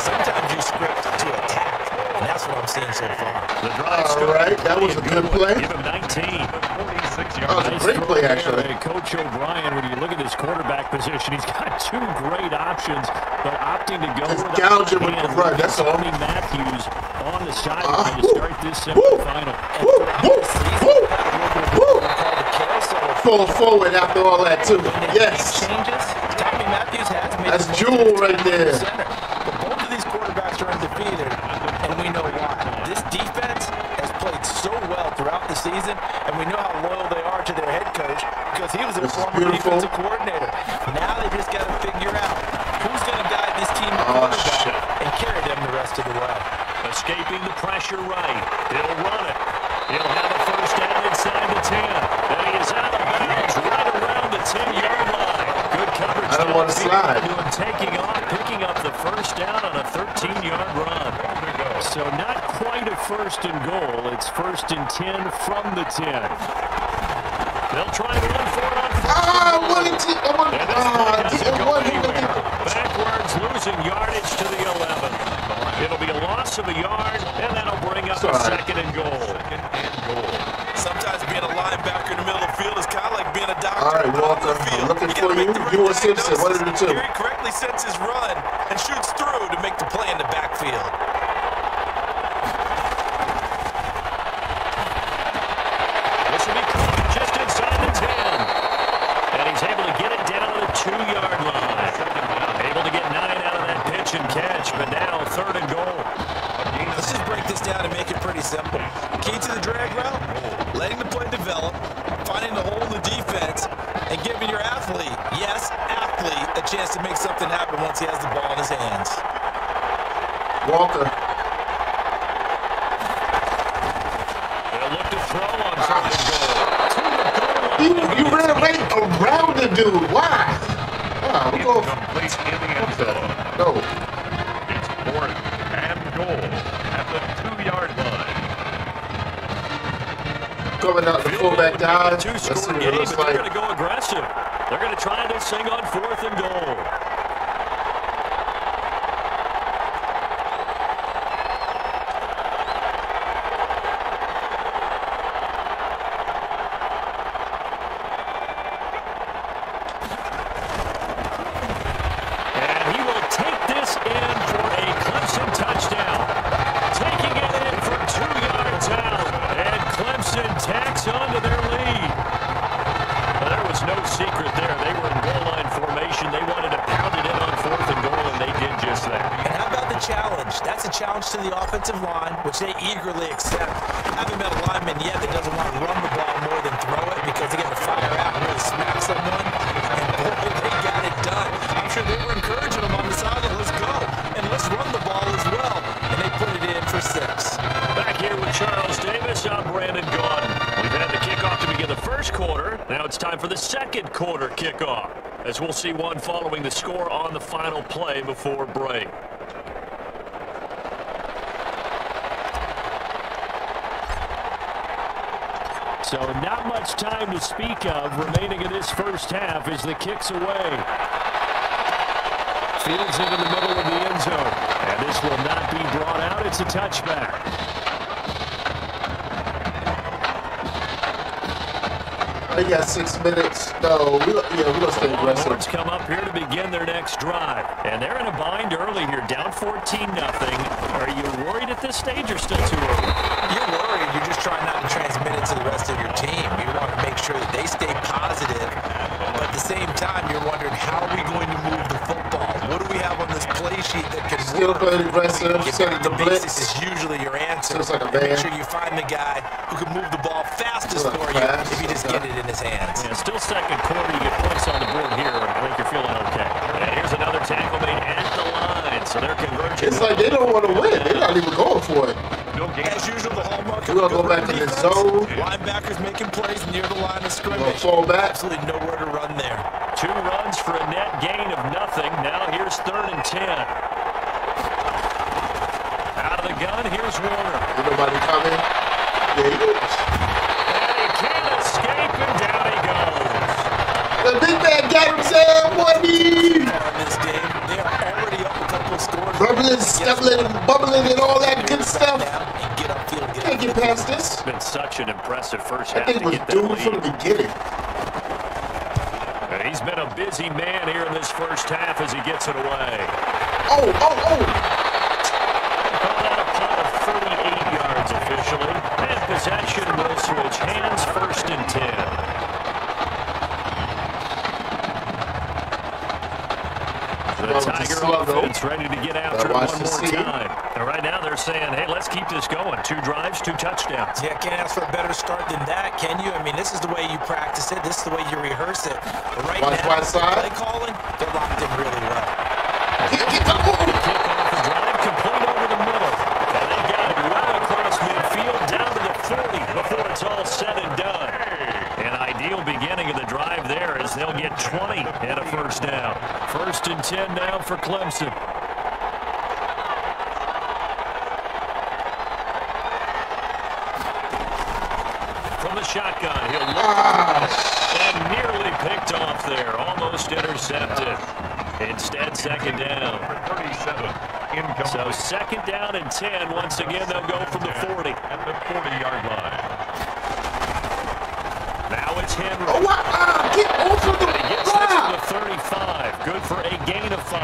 Sometimes you script to attack. And that's what I'm seeing so far. The drive All right, that was a good play. Give him 19. 46 That was a great play, actually. Coach O'Brien, when you look at his quarterback position, he's got 2 great options, but opting to go Let's with gouge him with the front, that's all. Tony Matthews on the sideline to start this semifinal. Fall forward after all that, too. Yes. Changes. Tommy Matthews has made That's Jewel right there. But both of these quarterbacks are undefeated, and we know why. This defense has played so well throughout the season, and we know how loyal they are to their head coach because he was their former defensive coordinator. Now they just got to figure out who's going to guide this team and carry them the rest of the way. Escaping the pressure right. He'll run it. He'll have a first down inside the 10. And he is out of bounds right around the 10-yard line. Good coverage. I don't want to slide. Taking off, picking up the first down on a 13-yard run. So not quite a first and goal. It's 1st and 10 from the 10. They'll try to run for it on backwards, losing yardage to the 11. It'll be a loss of a yard, and that'll bring up a 2nd and goal. Sometimes being a linebacker in the middle of the field is kind of like being a doctor. All right, Walker, I'm looking for you. You or Simpson, one of the two. Here he correctly sets his run and shoots through to make the play in the backfield. This will be caught just inside the 10. And he's able to get it down to the 2-yard line. Able to get 9 out of that pitch and catch, but now 3rd and goal. Let's just break this down and make it pretty simple. Key to the drag route, letting the play develop, finding the hole in the defense, and giving your athlete, yes, athlete, a chance to make something happen once he has the ball in his hands. Walker. They'll look to throw on 3rd and goal. You ran right around the dude. Why? Oh, Nah, we go. Incomplete in the end zone. No. It's 4th and goal at the 2-yard line. Coming out the fullback dive. Let's see Two-score what it game, looks but they're like. going to go aggressive. They're going to try this thing on 4th and goal. And he will take this in for a Clemson touchdown. Taking it in for 2 yards out. And Clemson tacks onto their lead. Well, there was no secret there. They were in goal line formation. They wanted to pound it in on 4th and goal, and they did just that. And how about the challenge? That's a challenge to the offensive line, which they eagerly accept. Haven't met a lineman yet that doesn't want to run the ball more than throw it because they get to fire out and really smack someone. And boy, they got it done. I'm sure they were encouraging them on the sideline. Let's go. And let's run the ball as well. And they put it in for 6. Back here with Charles Davis, I'm Brandon Gaudin. We've had the kickoff to begin the first quarter. Now it's time for the second quarter kickoff, as we'll see one following the score on the final play before break. So not much time to speak of remaining in this first half as the kick's away. Fields into the middle of the end zone. And this will not be brought out. It's a touchback. They got 6 minutes. No, we're going to stay aggressive. Longhorns come up here to begin their next drive. And they're in a bind early here, down 14-0. Are you worried at this stage or still too early? You're worried. You're just trying not to transmit it to the rest of your team. You want to make sure that they stay positive. But at the same time, you're wondering, how are we going to move the football? What do we have on this play sheet that can Still work? playing aggressive. Setting the The basics blitz. is usually your answer. Looks like a And make van. sure you find the guy who can move the ball fastest Looks for fast. you if you just get it in his hands. Yeah, still second quarter. You get points on the board here. I think you're feeling okay. And here's another tackle made at the line. So they're converging. It's like they don't want to win. They're not even going for it. As usual, the hallmark We're going to go back in the zone. Linebackers making plays near the line of We're going scrimmage. to fall back. Absolutely nowhere to run there. 2 runs for a net gain of nothing. Now here's 3rd and 10. Out of the gun, here's Warner. Ain't nobody coming. Yeah, he is. And he can't escape, and down he goes. The big man got himself one knee. On this game, they are already up a couple of scores. Bubbling, stumbling, bubbling, and all that good stuff. And get upfield, Can't get past this. It's been such an impressive first That half thing to was get that doomed from lead. the beginning. And he's been a busy man here in this first half as he gets it away. Oh. Call that a punt of 38 yards officially. And possession will switch hands, 1st and 10. The Tiger offense ready to get after it one more time. And right now they're saying, hey, let's keep this going. 2 drives, 2 touchdowns. Yeah, can't ask for a better start than that, can you? I mean, this is the way you practice it. This is the way you rehearse it. But right now, play calling, they're locked in really well. Kickoff the drive, complete over the middle. And they got it well across midfield, down to the 40 before it's all said and done. An ideal beginning of the drive there as they'll get 20 and a 1st down. 1st and 10 now for Clemson. From the shotgun, he'll look and nearly picked off there. Almost intercepted. Instead, 2nd down. 37. Incomplete. So 2nd down and 10. Once again, they'll go from the 40. At the 40-yard line. Now it's Henry. Oh, get off of the He gets this to the 35. Good for a gain of 5.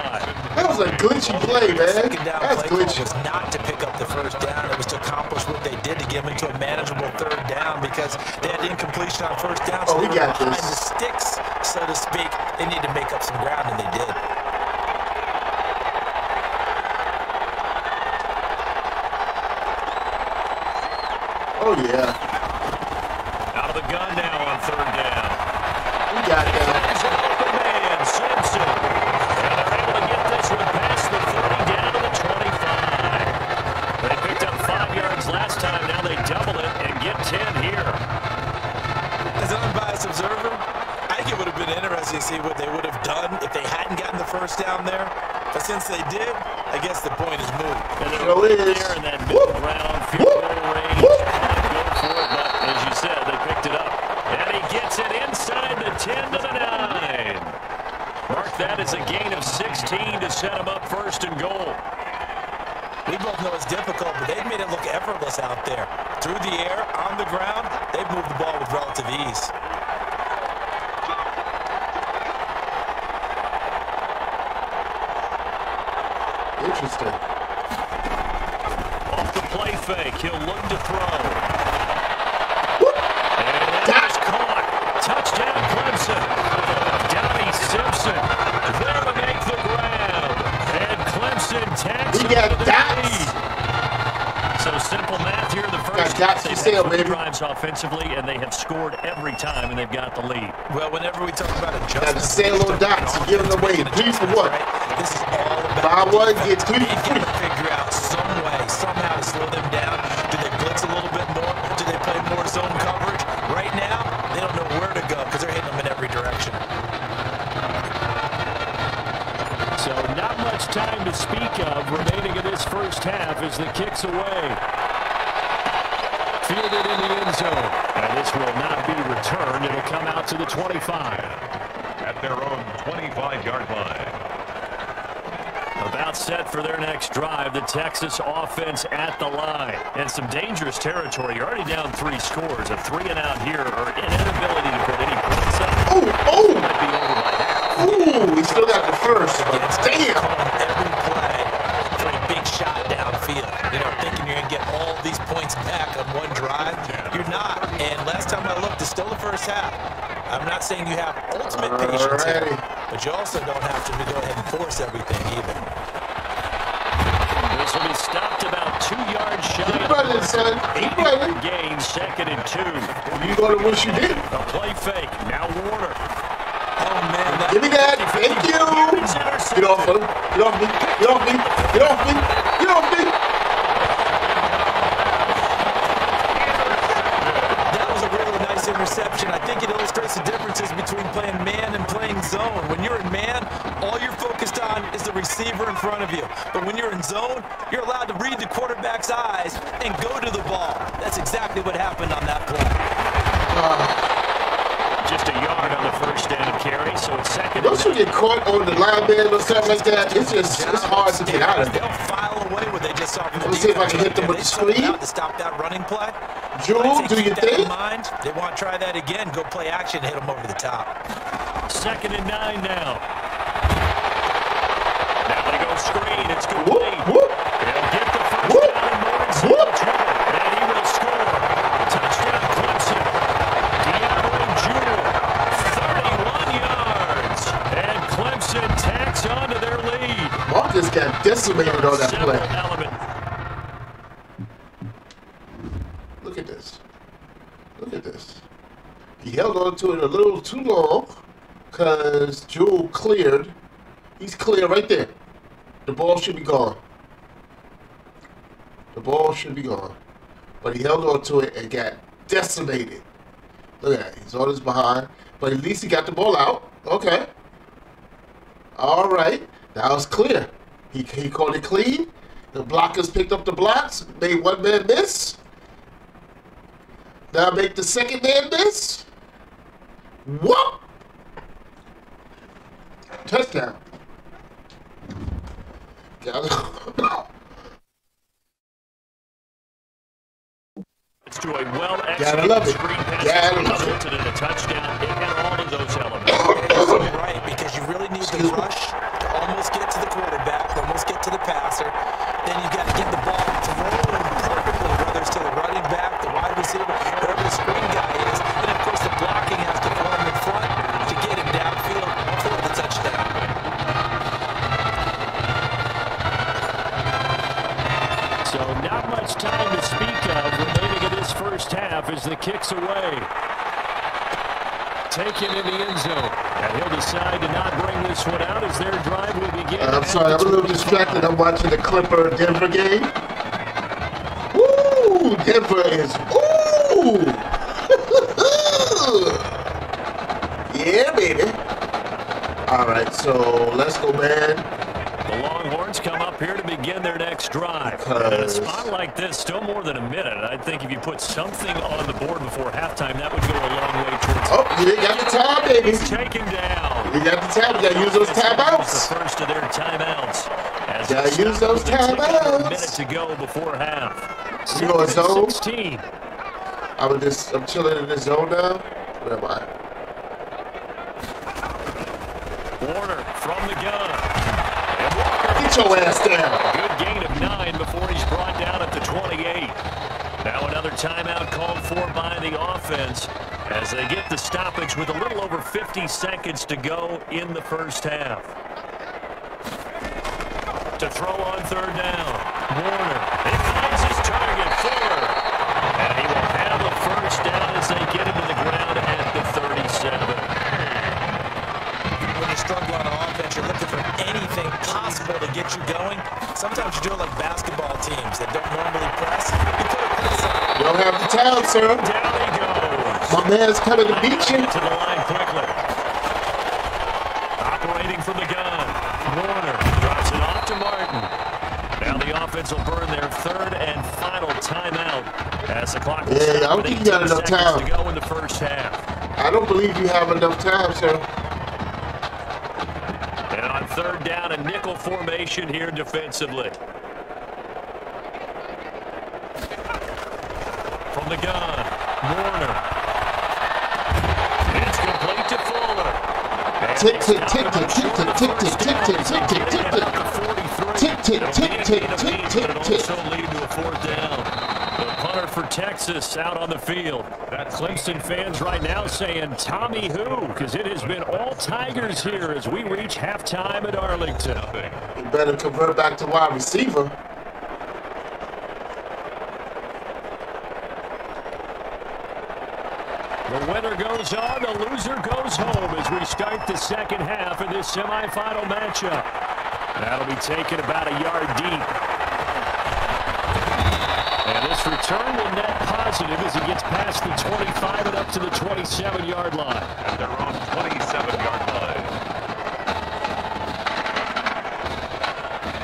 That was a glitchy play, man. Second down That's play call glitchy. was not to pick up the 1st down. It was to accomplish what they did to get them into a manageable 3rd down because they had incompletion on 1st down. So Oh, they we were got behind this. the sticks, so to speak. They need to make up some ground, and they did. Oh, yeah. Out of the gun now on 3rd down. We got that. Here's an open man, Simpson. And they're able to get this one past the 30 down to the 25. They picked up 5 yards last time. Now they double it and get 10 here. As an unbiased observer, I think it would have been interesting to see what they would have done if they hadn't first down there. But since they did, I guess the point is moot. And they're right there in that middle ground, field goal range. Go for it, but as you said, they picked it up. And he gets it inside the 10 to the 9. Mark that as a gain of 16 to set him up first and goal. We both know it's difficult, but they've made it look effortless out there. Through the air, on the ground, they've moved the ball with relative ease. Interesting. Off the play fake, he'll look to throw. And that's caught. Touchdown, Clemson. Donnie Simpson there to make the grab. And Clemson takes We got dots. So simple math here. The first half, they've had 2 drives offensively, and they have scored every time, and they've got the lead. Well, whenever we talk about adjustments, got to say a little dots and give it away. 3 for what? This is all about 5-1 gets 3 for 3. Figure out some way, somehow to slow them down. Do they blitz a little bit more? Do they play more zone coverage? Right now, they don't know where to go because they're hitting them in every direction. So not much time to speak of remaining in this first half as the kick's away. Fielded in the end zone. And this will not be returned. It'll come out to the 25. At their own 25-yard line. About set for their next drive, the Texas offense at the line. And some dangerous territory. You're already down 3 scores. A 3-and-out here or an inability to put any points up. Oh! Might be over by half. Ooh, we still got the first. Damn! Every play for a big shot downfield. You know, thinking you're going to get all these points back on one drive. You're not. And last time I looked, it's still the first half. I'm not saying you have ultimate patience here, but you also don't have to go ahead and force everything either. This will be stopped about 2 yards shy. Keep running, son. Keep running. Gain, 2nd and 2. You going to wish you did. A play fake. Now Warner. Oh, man. Give me that. Thank you. Get off of him. Get off me. Get off me. Get off me. Get off me. That was a really nice interception. I think it illustrates the differences between playing man and playing zone. When you're in man, all you're focused on is the receiver in front of you. But when you're in zone, you're allowed to read the quarterback's eyes and go to the ball. That's exactly what happened on that play. Just a yard on the first down carry, so it's 2nd. Once you get caught on the lineman or something like that, it's hard to get out of it. They'll file away what they just saw from the Let's see if I can hit them with the screen. To stop that running play. Jewel, do you think? They want to try that again. Go play action, hit them over the top. 2nd and 9 now. Now they go screen. It's complete. They'll get the first down and more in zero trouble. And he will score. Touchdown Clemson. DeAndre Jewell, 31 yards. And Clemson tacks on to their lead. Marcus got decimated on that play. Look at this. Look at this. He held on to it a little too long because Jewel cleared. He's clear right there. The ball should be gone. The ball should be gone. But he held on to it and got decimated. Look at that. He's on his behind. But at least he got the ball out. Okay. All right. That was clear. He called it clean. The blockers picked up the blocks. Made one man miss. Now make the second man miss. Whoop! Touchdown. It's to a well-executed screen pass. Resulted in a touchdown. It had all of those elements. Right, because you really need the rush to almost get to the quarterback, almost get to the passer. Then you've got to get the ball to roll perfectly, whether it's to the running back, the wide receiver, wherever the screen guy is. And, of course, the blocking has to form in front to get him downfield for the touchdown. So not much time to speak of remaining in this first half as the kick's away. Taken in the end zone. And he'll decide to not bring this one out as their drive will begin. I'm sorry, I'm a little distracted. I'm watching the Clipper-Denver game. Ooh, Denver is, ooh. Yeah, baby. All right, so let's go, man. The Longhorns come up here to begin their next drive. In a spot like this, still more than a minute. I think if you put something on the board before halftime, that would go a long way towards. Oh, you got the time, baby. He's taken down. You got the time. You got to use those timeouts. The first of their timeouts. You got to use those timeouts. A minute to go before half. You going zone? 16. I'm chilling in this zone now. Where am I? Warner from the gun. Get your ass down. Good gain of 9 before he's brought down at the 28. Now another timeout called for by the offense as they get the stoppage with a little over 50 seconds to go in the first half. To throw on third down. Warner. He finds his target, Fuller. And he will have a first down as they get him to the ground at the 37. When you struggle on offense, you're looking for anything possible to get you going. Sometimes you do it like basketball teams that don't normally press. You put a press on. You don't have the time, sir. Down he goes. My man's coming to beat you. To the line quickly. Operating from the gun. Warner drops it off to Martin. Now the offense will burn their third and final timeout as the clock will stop. I don't think you got enough time to go in the first half. I don't believe you have enough time, sir. And on third down, a nickel formation here defensively. From the gun, Warner. It's complete to Fuller. Tick, tick, tick, tick, tick, tick, tick, tick, tick, tick, tick, tick, tick, tick. Tick, tick, tick, tick, tick, tick, tick. Also lead to a fourth down. The punter for Texas out on the field. Clemson fans right now saying Tommy who? Because it has been all Tigers here as we reach halftime at Arlington. You better convert back to wide receiver. The winner goes on, the loser goes home as we start the second half of this semifinal matchup. That'll be taken about a yard deep. And this return will net positive as he gets past the 25 and up to the 27-yard line. At their own 27-yard line.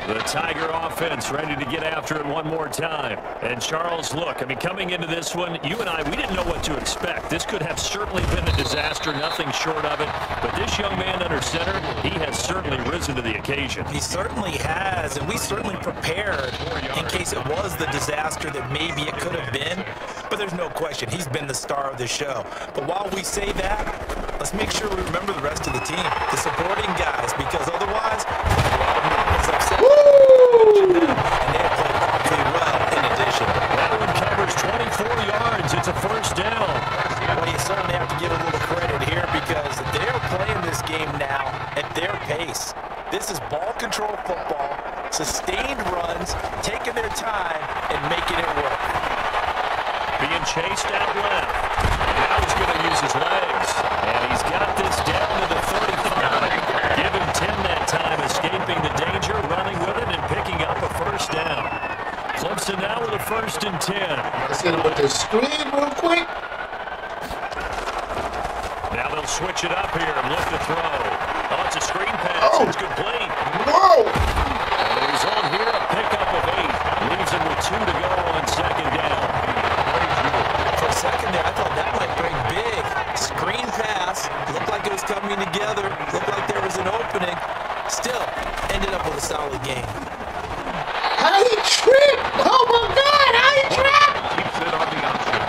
The Tiger offense ready to get after it one more time. And Charles, look, I mean, coming into this one, you and I, we didn't know what to expect. This could have certainly been a disaster, nothing short of it. But this young man under center, he has certainly risen to the occasion. He certainly has, and we certainly prepared in case it was the disaster that maybe it could have been. But there's no question, he's been the star of the show. But while we say that, let's make sure we remember the rest of the team, the supporting guys, because otherwise, as I've said, and they have played awfully well in addition. That one covers 24 yards. It's a first down. Well, you certainly have to give a little credit here because they're playing this game now at their pace. This is ball control football, sustained runs, taking their time and making it work. Being chased out left. Now he's going to use his legs. And he's got this down to the 35. Give him 10 that time, escaping the danger, running with it, and picking up a first down. Clemson now with a 1st and 10. Let's hit him with the screen real quick. Now they'll switch it up here and look to throw. Oh, it's a screen pass. It's complete. Whoa! And he's on here, a pickup of 8. Leaves him with 2 to go on second down. For a second there, I thought that might bring big. Screen pass. Looked like it was coming together. Looked like there was an opening. Still, ended up with a solid game. How he tripped? Oh my God, how he tripped? Keeps it on the option.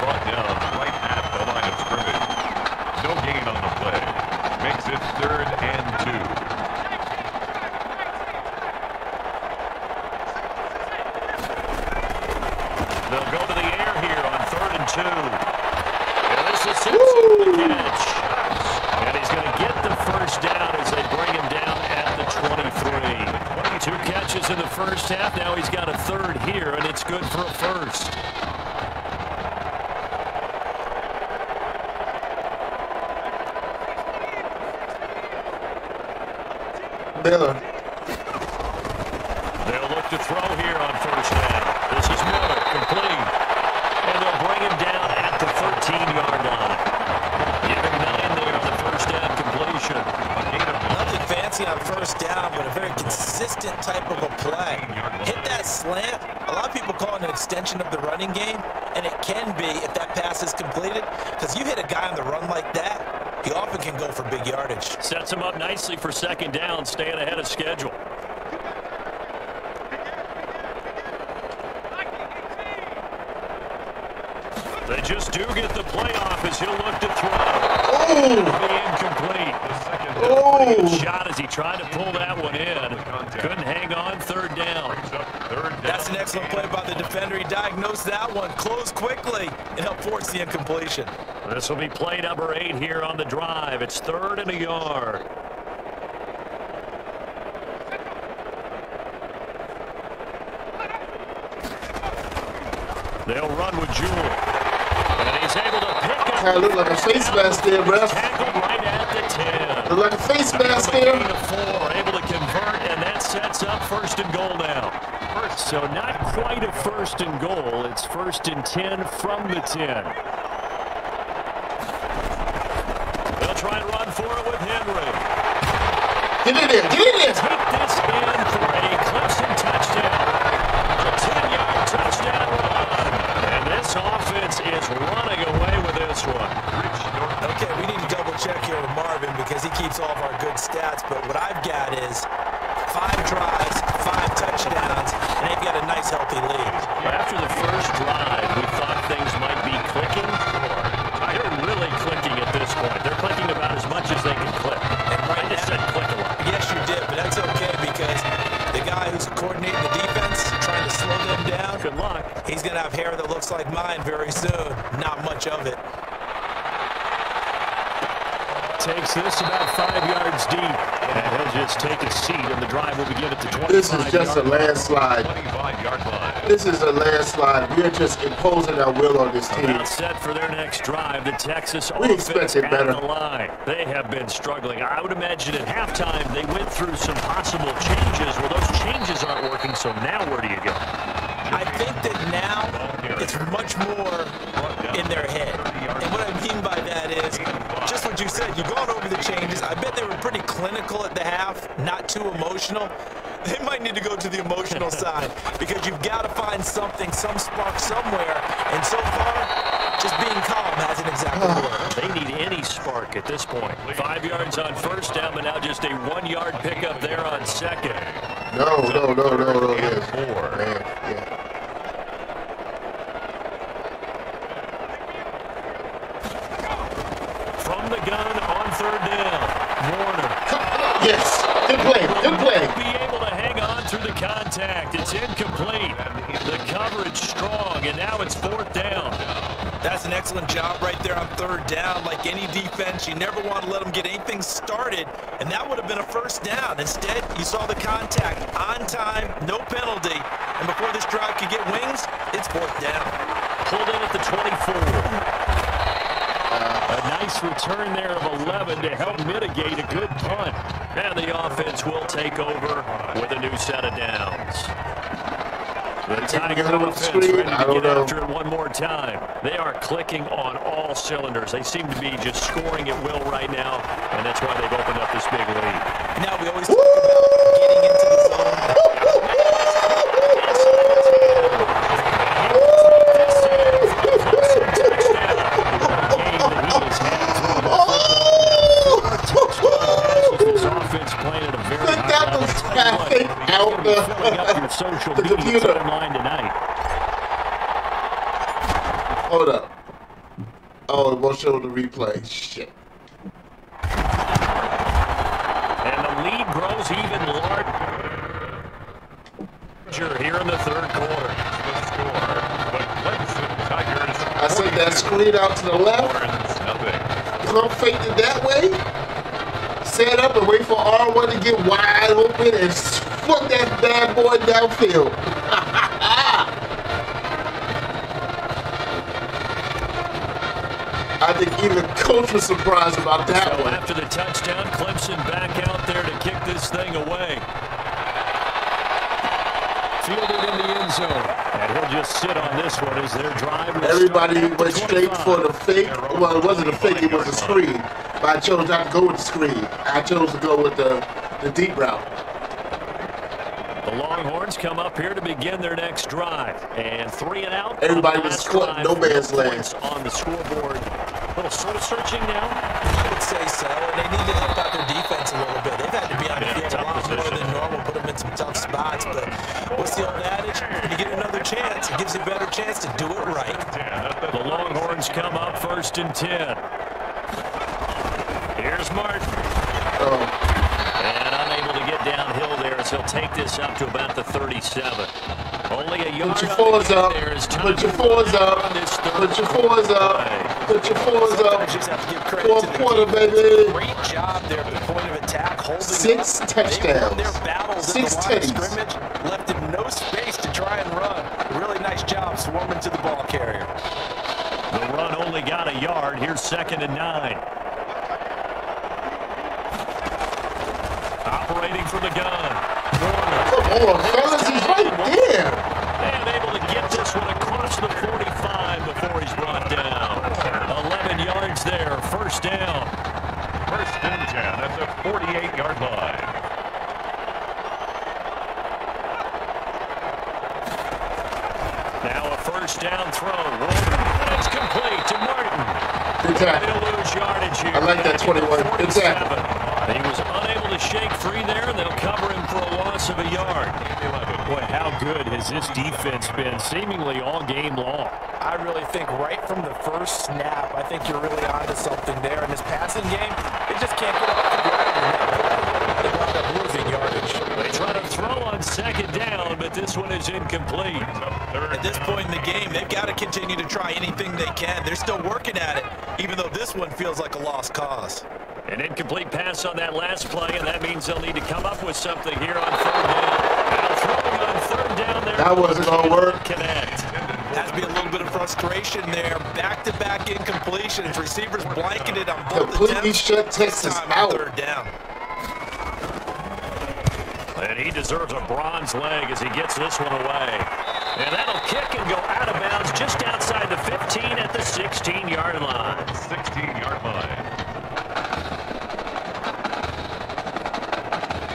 Brought down right at the line of scrimmage. No gain on the play. Makes it 3rd and 2. They'll go to the air here on 3rd and 2. And this is Simpson with the catch. And he's going to get the first down as they bring him down at the 23. 2 catches in the first half. Now he's got a 3rd here, and it's good for a first. Miller. They'll look to throw here on 1st down. This is Miller, complete. And they'll bring him down at the 13-yard line. Give him 9 there on the 1st down completion. extension of the running game, and it can be if that pass is completed, because you hit a guy on the run like that, he often can go for big yardage. Sets him up nicely for second down, staying ahead of schedule. They just do get the playoff as he'll look to throw. Oh! Incomplete. Oh! Shot as he tried to pull that one in. Couldn't hang on, third down. That's an excellent play by the defender. He diagnosed that one, closed quickly, and helped force the incompletion. This will be play number 8 here on the drive. It's 3rd and a yard. They'll run with Jewell. And he's able to pick up. Kind of look like a face mask there, ref. Tackled right at the 10. Look like a face mask there. Able to convert, and that sets up 1st and goal now. So not quite a 1st and goal. It's 1st and 10 from the 10. They'll try and run for it with Henry. Get in there, get in there. Take this in for a Clemson touchdown. A 10-yard touchdown run. And this offense is running away with this one. Okay, we need to double check here with Marvin because he keeps all of our good stats, but what I've got is 5 drives, 5 touchdowns, and they've got a nice healthy lead. After the first drive, we thought things might be clicking. They're really clicking at this point. They're clicking about as much as they can click. And right I just said click a lot. Yes, you did, but that's okay because the guy who's coordinating the defense, trying to slow them down, good luck. He's going to have hair that looks like mine very soon. Not much of it. Takes this about 5 yards deep. And he'll just take a seat, and the drive will begin at the 25-yard line. This is just a landslide. 25-yard line. This is a landslide. We're just imposing our will on this team. About set for their next drive. The Texas We offense expected at better. the line. They have been struggling. I would imagine at halftime they went through some possible changes. Well, those changes aren't working, so now where do you go? I think that now it's much more in their head. And what I mean by that is, just what you said, you've gone over the changes. I bet they were pretty clinical at the half, not too emotional. They might need to go to the emotional side because you've got to find something, some spark somewhere. And so far, just being calm hasn't exactly worked. They need any spark at this point. 5 yards on first down, but now just a 1-yard pickup there on second. No. Yes. Man, yeah. From the gun on third down, Warner. Yes, good play. Be able to hang on through the contact. It's incomplete. The coverage strong, and now it's 4th down. That's an excellent job right there on third down. Like any defense, you never want to let them get anything started, and that would have been a first down. Instead, you saw the contact on time, no penalty, and before this drive could get wings, it's 4th down. Pulled in at the 24. A nice return there of 11 to help mitigate a good punt. And the offense will take over with a new set of downs. The Tiger offense ready to get after it one more time. They are clicking on all cylinders. They seem to be just scoring at will right now, and that's why they've opened up this big lead. Now we always talk about getting into the zone. This offense playing at a very high level. Out Filling up your social media timeline tonight. Hold up. Oh, it won't show the replay. Shit. And the lead grows even larger here in the third quarter. I said that screen out to the left. Pump fake it that way. Set up and wait for R1 to get wide open and foot that bad boy downfield. I think even coach was surprised about that one. After the touchdown, Clemson back out there to kick this thing away. Fielded in the end zone. And he'll just sit on this one as their drive. Everybody went straight for the fake. Well, it wasn't a fake, it was a screen. But I chose not to go with the screen. I chose to go with the deep route. The Longhorns come up here to begin their next drive. And 3 and out. Everybody was caught in no man's land. On the scoreboard. A little soul searching now. I would say so. And they need to help out their defense a little bit. They've had to be on the field a lot more than normal, put them in some tough spots. But what's the old adage? When you get another chance, it gives you a better chance to do it right. The Longhorns come up 1st and 10. Here's Martin. And unable to get downhill there as he'll take this up to about the 37. Only a yard. Put your fours up. Put your fours up. Put your fours up. Put your fours up. Fourth quarter, baby. Great job there at the point of attack, holding 6 touchdowns. Their battles 6 in the line of teddies. scrimmage left him no space to try and run. Really nice job swarming to the ball carrier. The run only got a yard. Here's 2nd and 9. Operating from the gun. Come on, fellas, he's right there. And able to get this one across the 45 before he's brought down. 11 yards there. 1st down. 1st and 10 at the 48-yard line. Now a 1st down throw. And it's complete to Martin. Good tackle. They'll lose yardage here. I like that 21. Good tackle. He was unable to shake free there, and they'll cover him for a loss of a yard. Boy, how good has this defense been seemingly all game long? I really think right from the first snap, I think you're really onto something there. In this passing game, they just can't get off the ground. They wound up losing yardage. They try to throw on 2nd down, but this one is incomplete. At this point in the game, they've got to continue to try anything they can. They're still working at it, even though this one feels like a lost cause. An incomplete pass on that last play, and that means they'll need to come up with something here on 3rd down. Now throwing on 3rd down there. That wasn't going to work. Connect. Has to be a little bit of frustration there. Back-to-back incompletions. Receivers blanketed on both Completely attempts. shut Texas out. 3rd down. And he deserves a bronze leg as he gets this one away. And that'll kick and go out of bounds just outside the 15 at the 16-yard line. 16-yard line.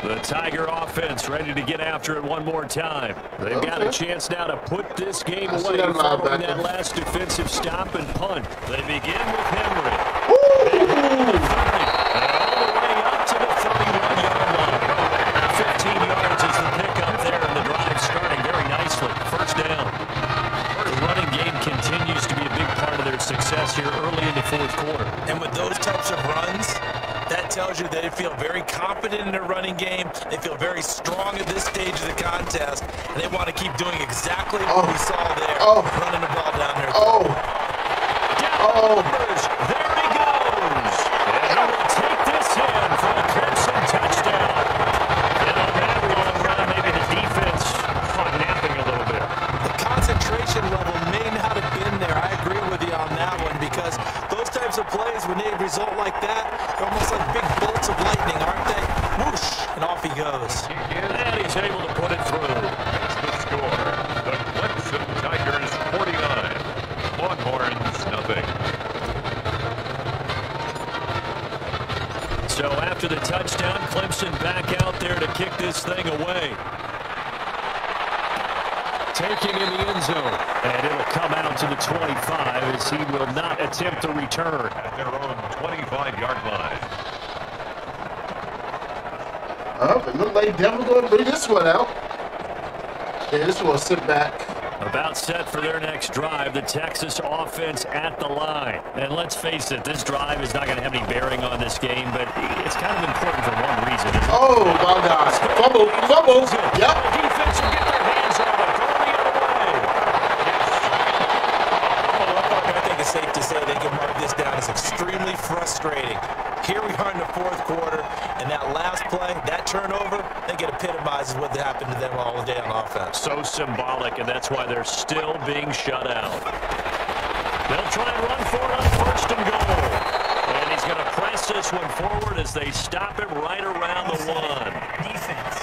The Tiger offense ready to get after it one more time. They've got a chance now to put this game away following that last defensive stop and punt. They begin with Henry. And all the way up to the 31-yard line. 15 yards is the pickup there, and the drive starting very nicely. 1st down. The running game continues to be a big part of their success here early in the 4th quarter. And with those types of runs, that tells you they feel very confident in their running game. They feel very strong at this stage of the contest. And they want to keep doing exactly what we saw there. Running the ball down there. There he goes. And he will take this in for a Clemson touchdown. And on that long run, maybe the defense caught napping a little bit. The concentration level may not have been there. I agree with you on that one, because those types of plays, when they result like that, they're almost like big bolts of lightning, aren't they? Whoosh, and off he goes. And he's able to put it through. That's the score. The Clemson Tigers 49. Longhorns nothing. So after the touchdown, Clemson back out there to kick this thing away. Taking in the end zone. And it'll come out to the 25 as he will not attempt to return. At their own 25-yard line. It looked like Denver going to bring this one out. Yeah, this one will sit back. About set for their next drive, the Texas offense at the line. And let's face it, this drive is not going to have any bearing on this game, but it's kind of important for one reason. Oh, my God. Fumble. Yep. The defense will get their hands on it. Going the other way. I think it's safe to say they can mark this down as extremely frustrating. Here we are in the 4th quarter, and that last play, that turnover, I think it epitomizes what happened to them all day on offense. So symbolic, and that's why they're still being shut out. They'll try and run for it on 1st and goal. And he's going to press this one forward as they stop him right around the 1. Defense.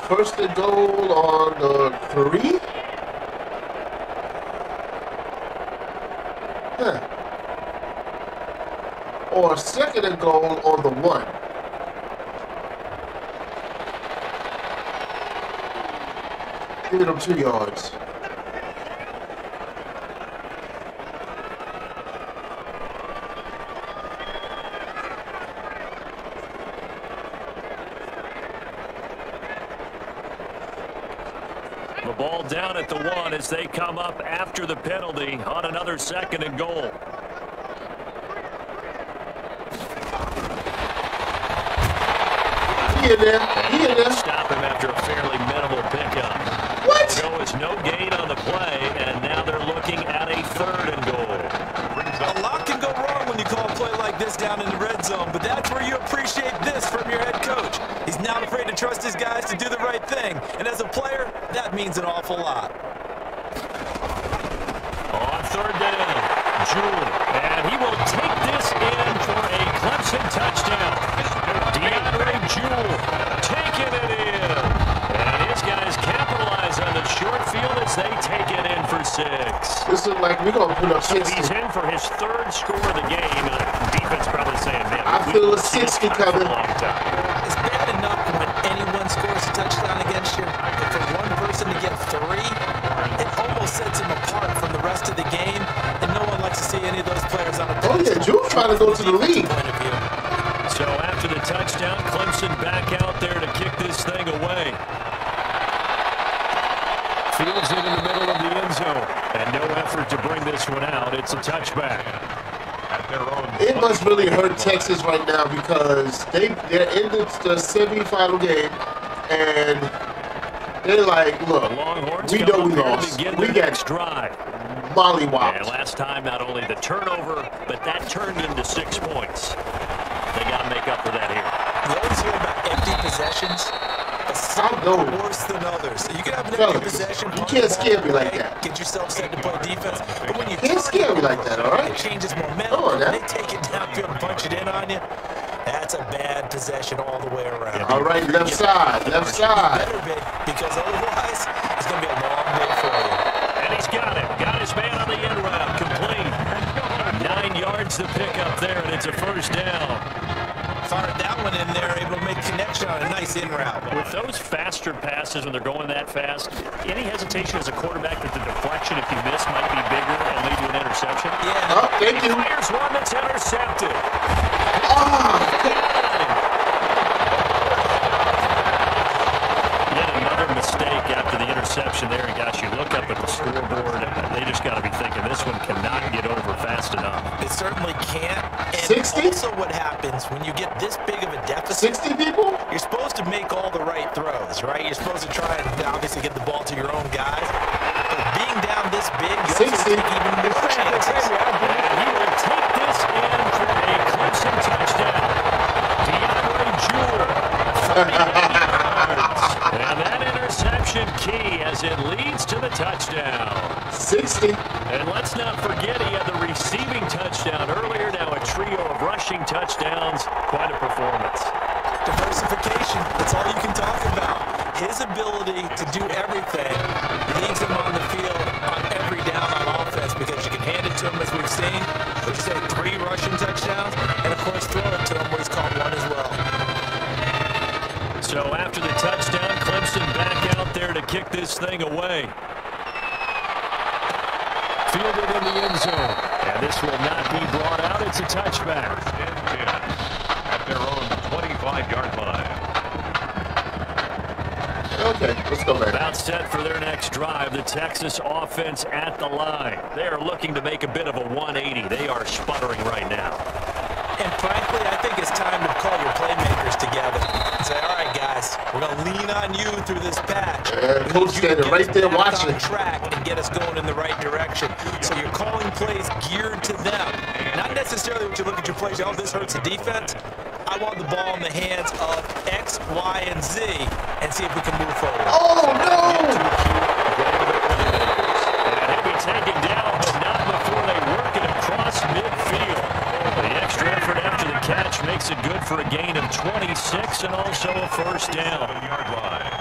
1st and goal on the 3. or second and goal on the 1. Giving them 2 yards. The ball down at the 1 as they come up after the penalty on another second and goal. He in there. He in there. Stop him after a fairly minimal pickup. What? Go is no gain on the play, and now they're looking at a third and goal. A lot can go wrong when you call a play like this down in the red zone, but that's where you appreciate this from your head coach. He's not afraid to trust his guys to do the right thing, and as a player, that means an awful lot. On third down, Jewell, and he will take this in for a Clemson touchdown. DeAndre Jewell taking it in, and his guys capitalize on the short field as they take it in for 6. This is like we're gonna put up 60. He's in for his third score of the game. Defense probably saying, man, I feel a 60 coming. It's bad enough when anyone scores a touchdown against you, but for one person to get 3, it almost sets him apart from the rest of the game, and no one likes to see any of those players on a Oh yeah, Jewell's trying to go to the league. So after the touchdown, Clemson back out there to kick this thing away. Fields it in the middle of the end zone, and no effort to bring this one out. It's a touchback. It must really hurt Texas right now because they're in the semi-final game, and they're like, look, we know we lost. We got mollywopped. And last time, not only the turnover, but that turned into 6 points. They got to make up for that here. You always hear about empty possessions. Some worse than others. You can have an empty possession. You can't scare me like that. Get yourself set to play defense. But when you can't scare me like that, all right? It changes momentum. They take it downfield and punch it in on you. That's a bad possession all the way around. All right, left side, left side. Better be, because otherwise it's going to be a long day for you. And he's got it. Got his man on the end route. Complete. 9 yards to pick up there, and it's a first down. Fired that one in there, able to make connection on a nice in route. With those faster passes when they're going that fast, any hesitation as a quarterback that the deflection, if you miss, might be bigger and lead to an interception? Yeah. Oh, thank you. Here's one that's intercepted. Yet another mistake after the interception there, and gosh, you look up at the scoreboard, they just got to be thinking this one cannot get over fast enough. It certainly can't. And 60? also what happens when you get this big of a deficit, 60 people? you're supposed to make all the right throws, right? You're supposed to try and obviously get the ball to your own guys. But being down this big, you also take even more chances. And he will take this in for a Clemson touchdown. DeAndre Jewell, 38 yards. And that interception key as it leads to the touchdown. 60. And let's not forget he had the receiving touchdown earlier. Now a trio of rushing touchdowns. Quite a performance. Diversification, that's all you can talk about. His ability to do everything leaves him on the field on every down on offense because you can hand it to him as we've seen. Would you say 3 rushing touchdowns? And of course throw it to him where he's caught 1 as well. So after the touchdown, Clemson back out there to kick this thing away. Fielded in the end zone. And this will not be brought out. It's a touchback. At their own 25-yard line. Okay, let's go back. About set for their next drive. The Texas offense at the line. They are looking to make a bit of a 180. They are sputtering right now. And frankly, I think it's time to call your playmakers together and say, all right, guys, we're going to lean on you through this patch. Coach standing right there watching. Track and get us going in the right direction. So you're calling plays geared to them. Not necessarily when you look at your plays, oh, this hurts the defense. I want the ball in the hands of X, Y, and Z and see if we can move forward. Oh, no! And he'll be taken down, but not before they work it across midfield. The extra effort after the catch makes it good for a gain of 26 and also a first down.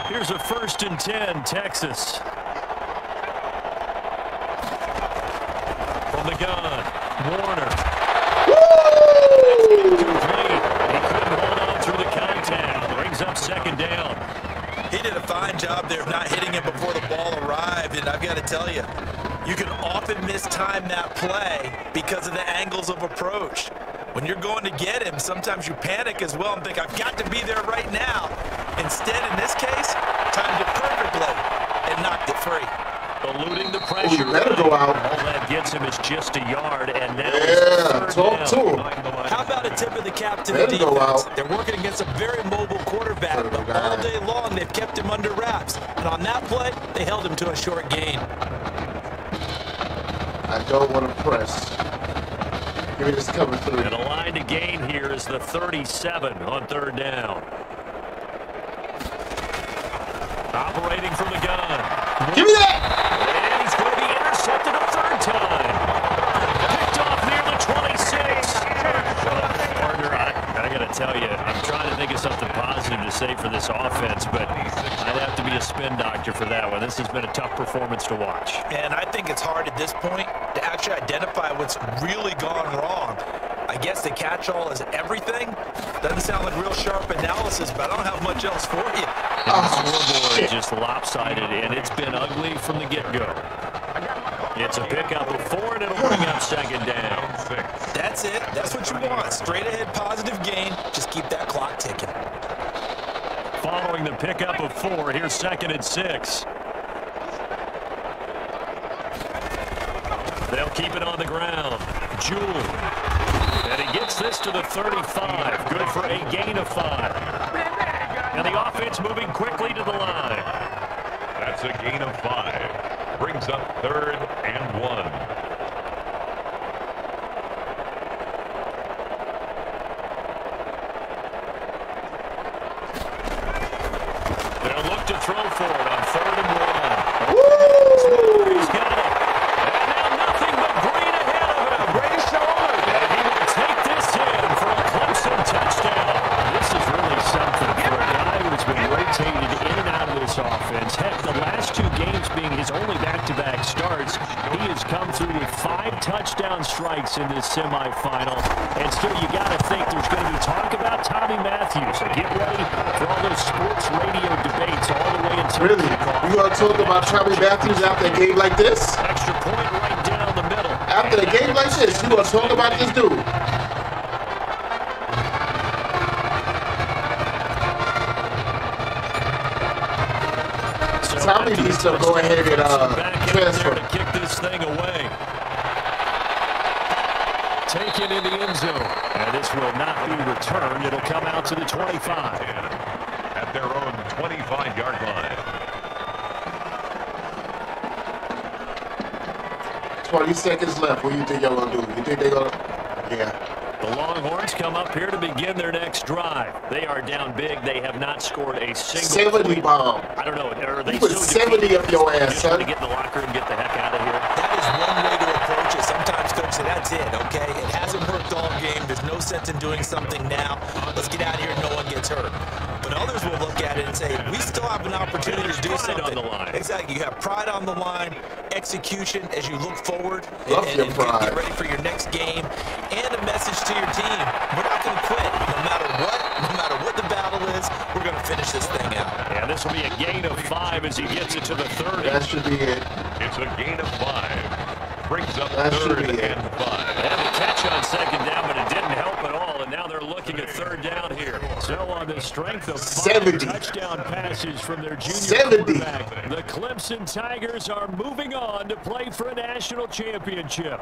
Here's a 1st and 10, Texas. From the gun, Warner. Complete. He couldn't hold on through the contact. Brings up second down. He did a fine job there of not hitting him before the ball arrived, and I've got to tell you, you can often mistime that play because of the angles of approach. When you're going to get him, sometimes you panic as well and think, I've got to be there right now. Instead, in this case, timed it perfectly and knocked it free. Eluding the pressure. Oh, you better go out. All that gets him is just a yard, and now Yeah, talk to him. How about a tip of the cap to Better the go defense? out. They're working against a very mobile quarterback, but all day long they've kept him under wraps. And on that play, they held him to a short gain. I don't want to press. Give me this cover three. And a line to gain here is the 37 on third down. Operating from the gun. Give me that! And he's going to be intercepted a third time. Picked off near the 26. Partner, I got to tell you, I'm trying to think of something positive to say for this offense, but I'd have to be a spin doctor for that one. This has been a tough performance to watch. And I think it's hard at this point to actually identify what's really gone wrong. I guess the catch-all is everything. Doesn't sound like real sharp analysis, but I don't have much else for you. And the scoreboard just lopsided, and it's been ugly from the get-go. It's a pickup of 4, and it'll bring up second down. That's it. That's what you want. Straight ahead positive gain. Just keep that clock ticking. Following the pickup of 4, here's second and 6. They'll keep it on the ground. Jewell. And he gets this to the 35. Good for a gain of 5. And the offense moving quickly to the line. That's a gain of 5. Brings up third and 1. They'll look to throw for it on third and 1. He's got it. And now nothing but green ahead of him. Great shoulder. And he will take this in for a Clemson touchdown. This is really something for a guy who's been rotated in and out of this offense. Heck, the last 2 games being his only back-to-back starts, he has come through with 5 touchdown strikes in this semifinal. And still, you got to think there's going to be talk about Tommy Matthews. So get ready for all those sports radio debates all the way until Really? You want to talk about Tommy Matthews after a game like this? extra point right down the middle. After a game like this, you want to talk about this dude? So Tommy needs to go ahead and back out there transfer. to kick this thing away. Taken in the end zone. And this will not be returned. It'll come out to the 25. At their own 25-yard line. 20 seconds left. What do you think y'all gonna do? You think they gonna? Yeah. The Longhorns come up here to begin their next drive. They are down big. They have not scored a single 70 point. bomb. I don't know. Are they You put still 70 up your ass, just son. to get in the locker room and get the heck out of here? That is one way to approach it. Sometimes, Coach, say that's it, okay? It hasn't worked all game. There's no sense in doing something now. Let's get out of here and no one gets hurt. But others will look at it and say, we still have an opportunity to do Pride something. on the line. Exactly. You have pride on the line, execution as you look forward Love and your pride. get ready for your next game, and a message to your team. We're not going to quit. No matter what the battle is, we're going to finish this thing out. Yeah, this will be a gain of 5 as he gets it to the 30. That should be it. It's a gain of 5. Brings up That should third be it. and 5. They had the catch on second down, but it didn't help at all, and now they're looking at third down here. So on the strength of 5 70. touchdown passes from their junior 70. quarterback, the Clemson Tigers are moving on to play for a national championship.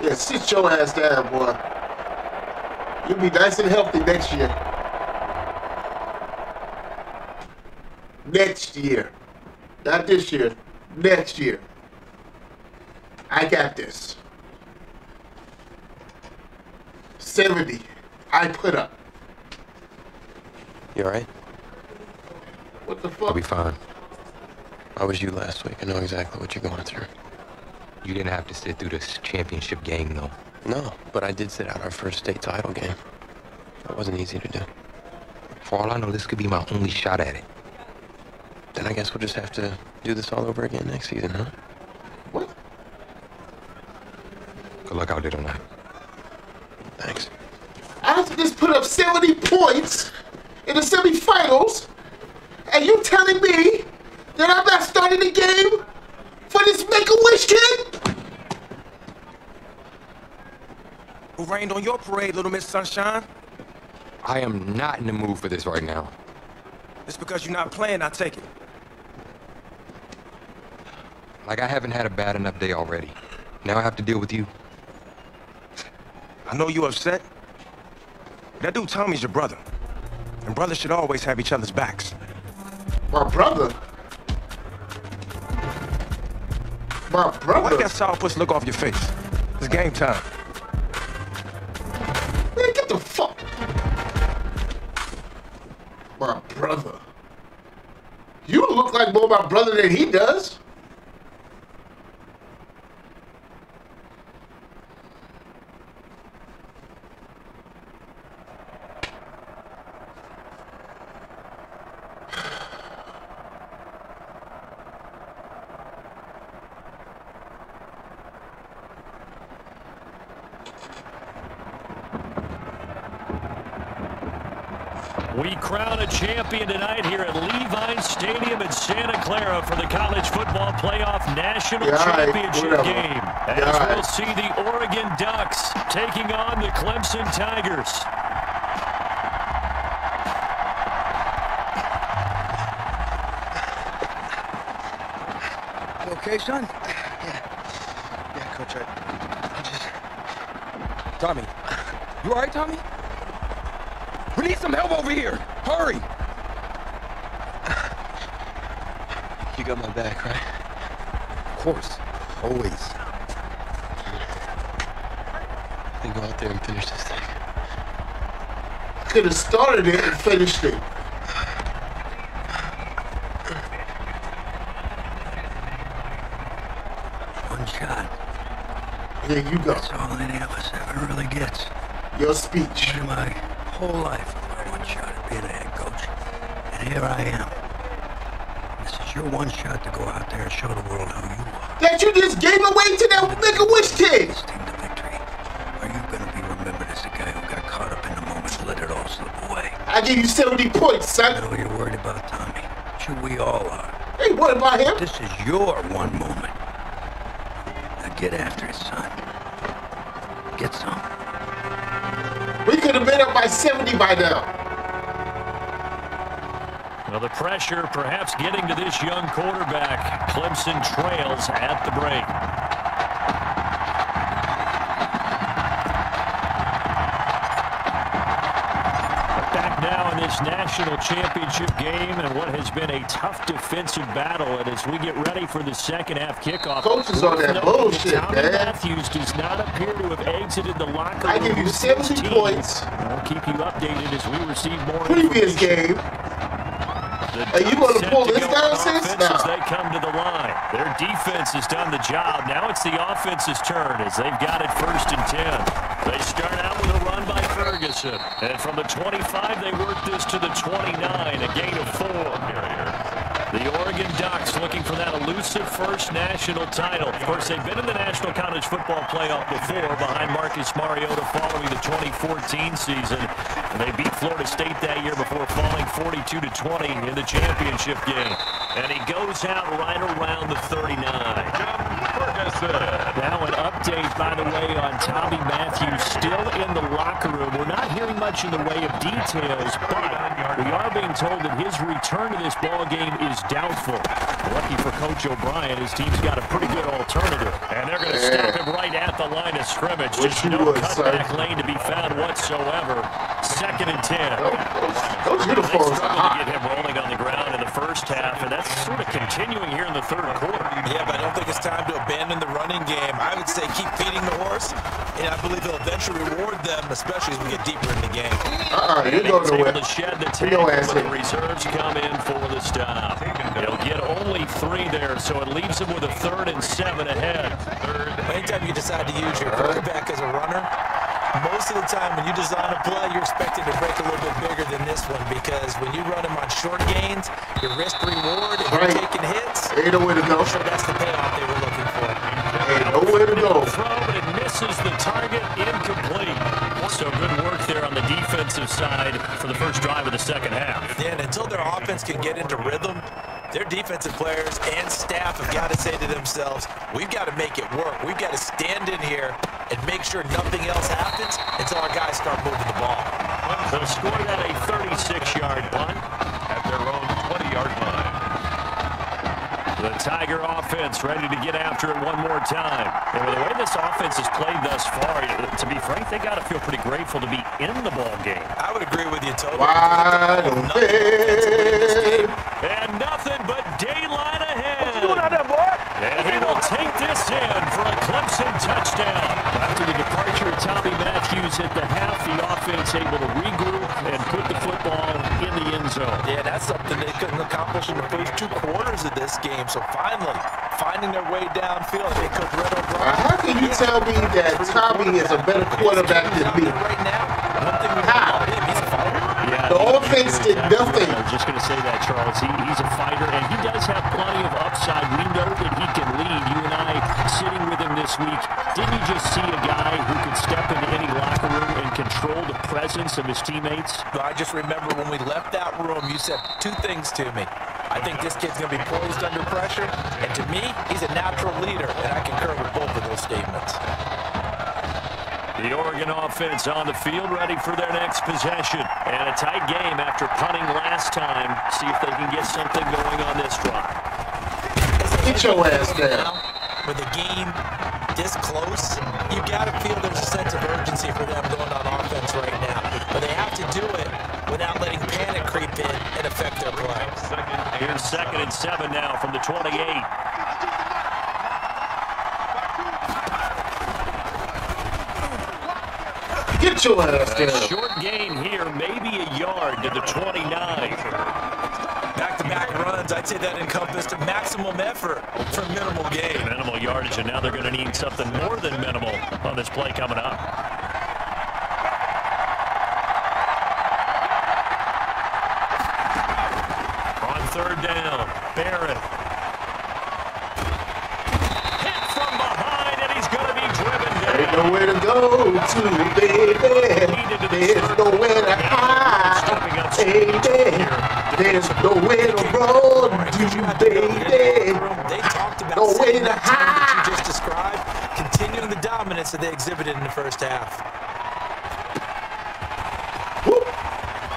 Yeah, sit your ass down, boy. You'll be nice and healthy next year. Next year. Not this year. Next year. I got this. 70. I put up. You alright? What the I'll fuck? be fine. I was you last week. I know exactly what you're going through. You didn't have to sit through this championship game, though. No, but I did sit out our first state title game. That wasn't easy to do. For all I know, this could be my only shot at it. Then I guess we'll just have to do this all over again next season, huh? What? Good luck out there tonight. Thanks. I to just put up 70 points in the semifinals, and you telling me that I'm not starting the game for this Make-A-Wish kid? Who rained on your parade, Little Miss Sunshine? I am not in the mood for this right now. Just because you're not playing, I take it. Like I haven't had a bad enough day already. Now I have to deal with you. I know you're upset. That dude Tommy's your brother. And brothers should always have each other's backs. My brother? My brother? Why that sourpuss look off your face? It's game time. Man, get the fuck. My brother. You look like more my brother than he does. We crown a champion tonight here at Levine Stadium in Santa Clara for the College Football Playoff National Championship game. As we'll see the Oregon Ducks taking on the Clemson Tigers. You okay, son? Yeah, Coach, I just... Tommy. You all right, Tommy? We need some help over here. Hurry. You got my back, right? Of course. Always. Then go out there and finish this thing. Could have started it and finished it. One shot. Here you go. That's all any of us ever really gets. Your speech. In my whole life, my one shot at being a head coach. And here I am. This is your one shot to go out there and show the world who you are. That you just gave away to that Make-A-Wish kid. This team to victory. Are you going to be remembered as the guy who got caught up in the moment and let it all slip away? I give you 70 points, son. I know you're worried about Tommy. Sure, we all are. Hey, what about him? This is your one moment. Now get after it, son. Get some. We could have been up by 70 by now. Well, the pressure perhaps getting to this young quarterback. Clemson trails at the break. Back now in this national championship game and what has been a tough defensive battle. And as we get ready for the second half kickoff, Coach is on that bullshit, Tommy man. Matthews does not appear to have exited the locker room. I give you 70 points. I'll keep you updated as we receive more Previous game. Are you going to pull this nonsense? As they come to the line. Their defense has done the job. Now it's the offense's turn as they've got it 1st and 10. They start out with a run by Ferguson. And from the 25, they work this to the 29, a gain of 4. The Oregon Ducks looking for that elusive first national title. Of course, they've been in the National College Football Playoff before behind Marcus Mariota following the 2014 season. And they beat Florida State that year before falling 42-20 in the championship game. And he goes out right around the 39. Now an update, by the way, on Tommy Matthews still in the locker room. We're not hearing much in the way of details, but we are being told that his return to this ball game is doubtful. Lucky for Coach O'Brien, his team's got a pretty good alternative. And they're going to stop him right at the line of scrimmage. Just no cutback lane to be found whatsoever. 2nd and 10. Those uniforms are hot. To get him rolling on the ground in the first half, and that's sort of continuing here in the 3rd quarter. Yeah, but I don't think it's time to abandon the running game. I would say keep feeding the horse, and I believe they'll eventually reward them, especially as we get deeper in the game. You go nowhere. To shed the tackle, but the reserves come in for the stop. He'll get only 3 there, so it leaves him with a 3rd and 7 ahead. Anytime you decide to use your quarterback as a runner, most of the time when you design a play, you're expected to break a little bit bigger than this one, because when you run him on short gains, your risk reward, if you're taking hits, ain't no way to go. I'm sure that's the payoff they were looking for. Ain't no way to go. Throw, but it misses the target, incomplete. So good work there on the defense. side for the first drive of the second half. Yeah, and until their offense can get into rhythm, their defensive players and staff have got to say to themselves, we've got to make it work. We've got to stand in here and make sure nothing else happens until our guys start moving the ball. They'll score that a 36-yard punt at their own 20-yard line. The Tiger offense ready to get after it one more time. And with the way this offense has played thus far, to be frank, they got to feel pretty grateful to be in the ball game. I would agree with you totally. Wide open. And nothing but daylight ahead. What you doing out there, boy? And he will take this in for a Clemson touchdown. After the departure of Tommy Matthews at the half, the offense able to regroup and put the football in the end zone. Yeah, that's something they couldn't accomplish in the first 2 quarters of this game. So finally, finding their way downfield. They could Red O'Brien. How can you tell me that Tommy is a better quarterback than me? Right now, one thing we How? know about him, he's a fighter. Yeah, The offense did nothing. I was just going to say that, Charles. He's a fighter, and he does have plenty of upside. We know that he can lead. You and I sitting with him this week, didn't you just see a guy who could step into any locker room and control the presence of his teammates? I just remember when we left that room, you said 2 things to me. I think this kid's going to be poised under pressure, and to me, he's a natural leader, and I concur with both of those statements. The Oregon offense on the field ready for their next possession. And a tight game after punting last time. See if they can get something going on this drive. Get your ass down. With a game this close, you got to feel there's a sense of urgency for them going on offense right now. But they have to do it without letting panic creep in and affect their play. Here's 2nd and 7 now from the 28. Get your ass down. Short gain here, maybe a yard to the 29. Back-to-back runs, I'd say that encompassed maximum effort for minimal gain. Minimal yardage, and now they're going to need something more than minimal on this play coming up. On 3rd down, Barrett. Hit from behind, and he's going to be driven down. Ain't nowhere to go to, baby. There's nowhere to hide, baby. There's nowhere to run to, baby. They talked about No way to that team hide. that you just described, continuing the dominance that they exhibited in the first half. Whoop.